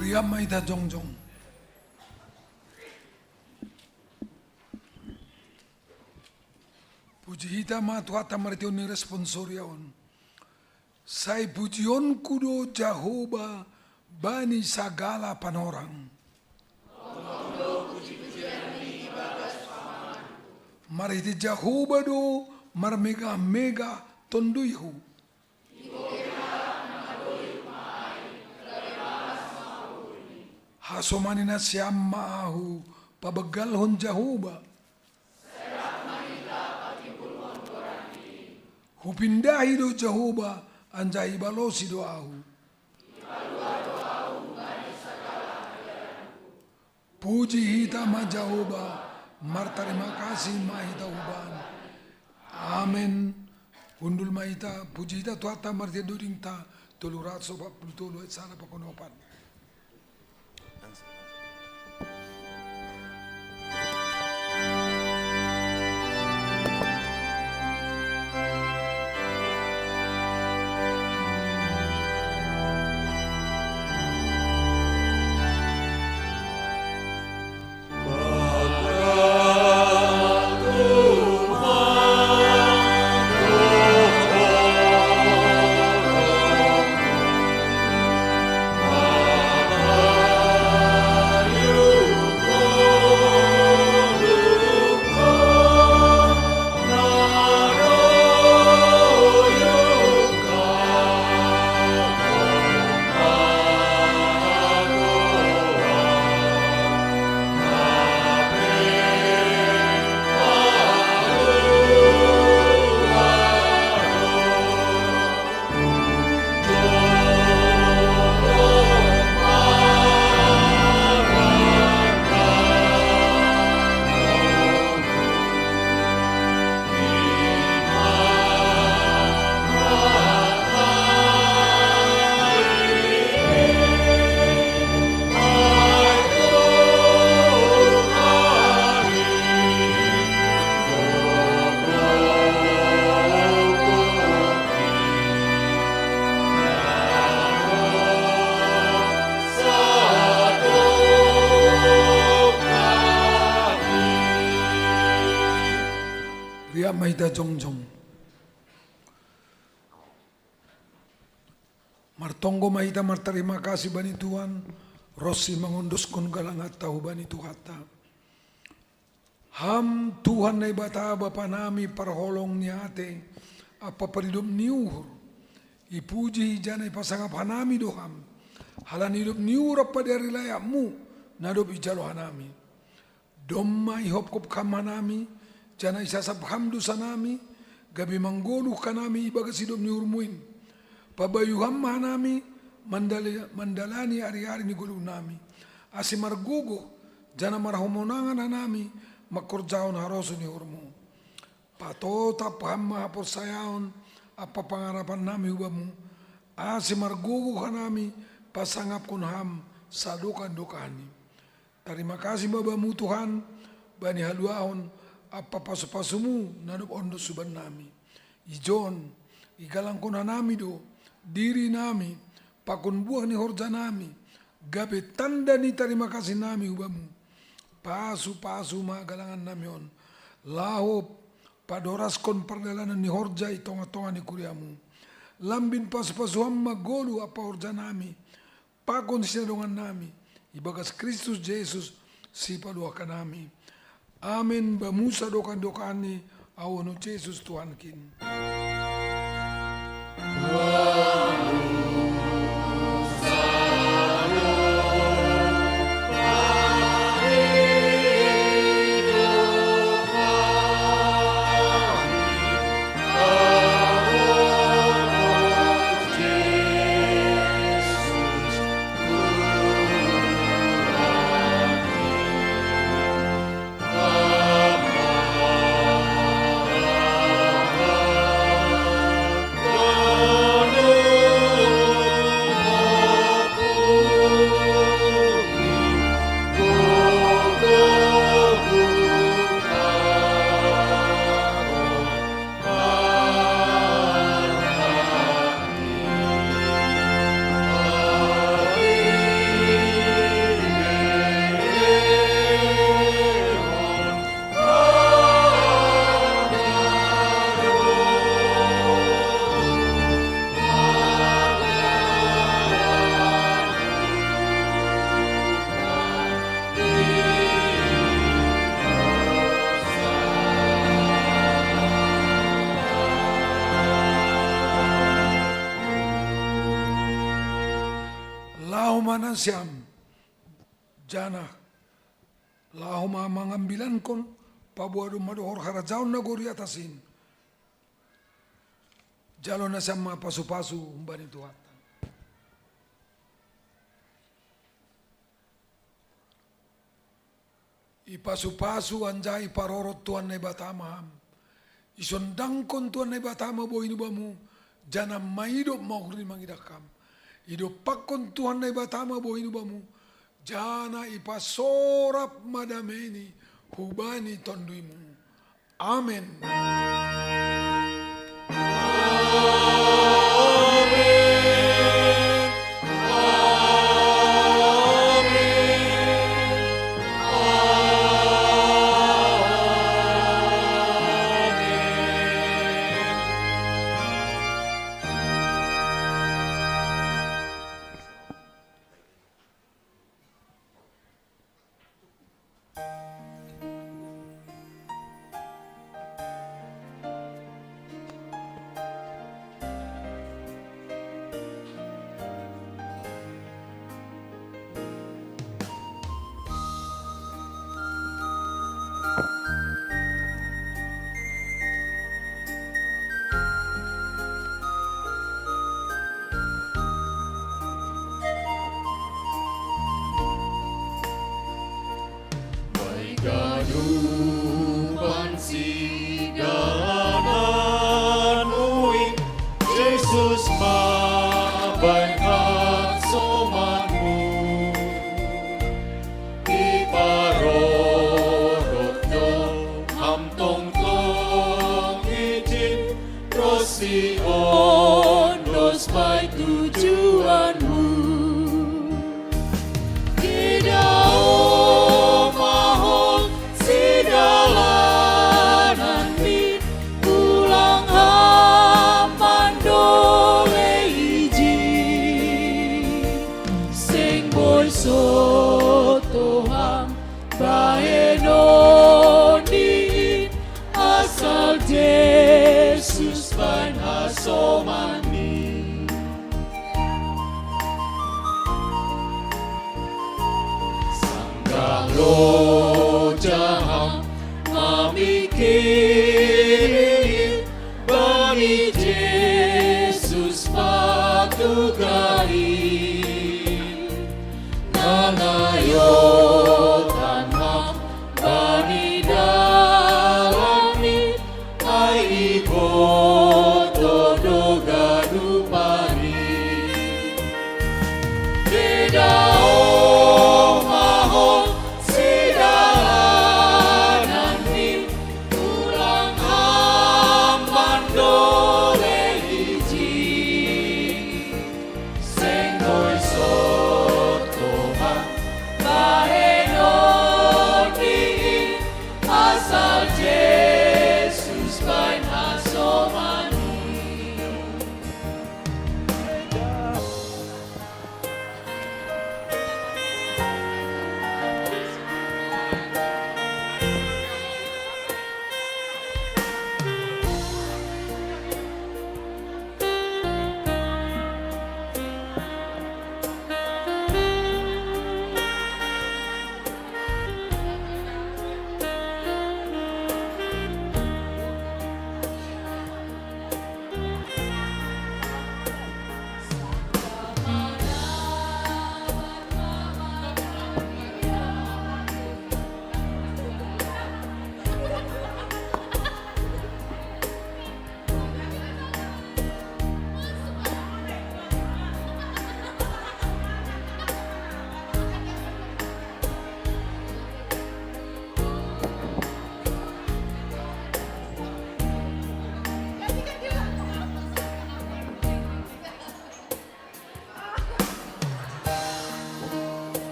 Riam Maida Jongjong. Puji hita matuata maritiun ni responsoriaon. Sai pujion kudo Jahoba bani sagala panorang. Mariti Jahoba do marmega mega tonduyhu. Hasomanina siyam maahu pabagalhon Jahoba. Hupindahi do Jahoba anjai balosi doahu. Puji hita ma Jahoba martarima kasih mahita uban. Amen. Undul mahita puji hita tuata martia dudingta tolurat sobat pulutulu et sana pakonopan. Ria Maida Jongjong. Martonggo Maida marterima kasih bani Tuhan. Rosi mangondoskan galangat tahu bani Tuhata. Ham Tuhan na ibata bapa nami parholong niate. Apa peridom niuhur. Ipuji hijana ipasangap hanami doham. Halan hidup niur apa dari layakmu. Nadop ijalo hanami. Domma ihop kop kam hanami. Jana isasap hamdu sanami, gabi manggoluh kanami ibaga sidom ni urmuin. pabayuham manami mandalani hari-hari ni gulu nami. Asi margugo jana marhomonangan nami makurjaon haroso ni hormo. Patota paham mahaporsayaon apa pangarapan nami hubamu. Asi margugo kanami pasangap kunham sadukan-dukani. Terima kasih babamu Tuhan, bani haluahon apa pasu-pasumu nanup ondo suban nami. Ijon, igalang kuna nami do, diri nami, pakun buah ni horja nami, gabe tanda ni terima kasih nami hubamu. Pasu-pasu magalangan nami on, lahop padoras kon perjalanan ni horja itonga-tonga ni kuriamu. Lambin pasu-pasuham magolu apa horja nami, pakun sinadongan nami, ibagas Kristus Yesus si paduakan nami. Amin bamusa dokan-dokani awano Yesus Tuhan kin. Siam jana lahoma mangambilan kon pabuado madohor harajaon nagori atasin jalo na sama pasu-pasu umbani Tuhan. Ipasu-pasu anjai parorot Tuhan na ibatamaham isondang kon Tuhan na ibatama bo inubamu jana maidop maukri mangidakam. Hidup pakon Tuhan na ibatama bo inubamu jana ipasorap madameni hubani tonduimu. Amen. Kanupan sigalanan uing Jesus mabaikat somanmu iparorot do hamtong tong izin rosion dos by tujuanmu Sotoham bahenoni asal Jesus ban hasoman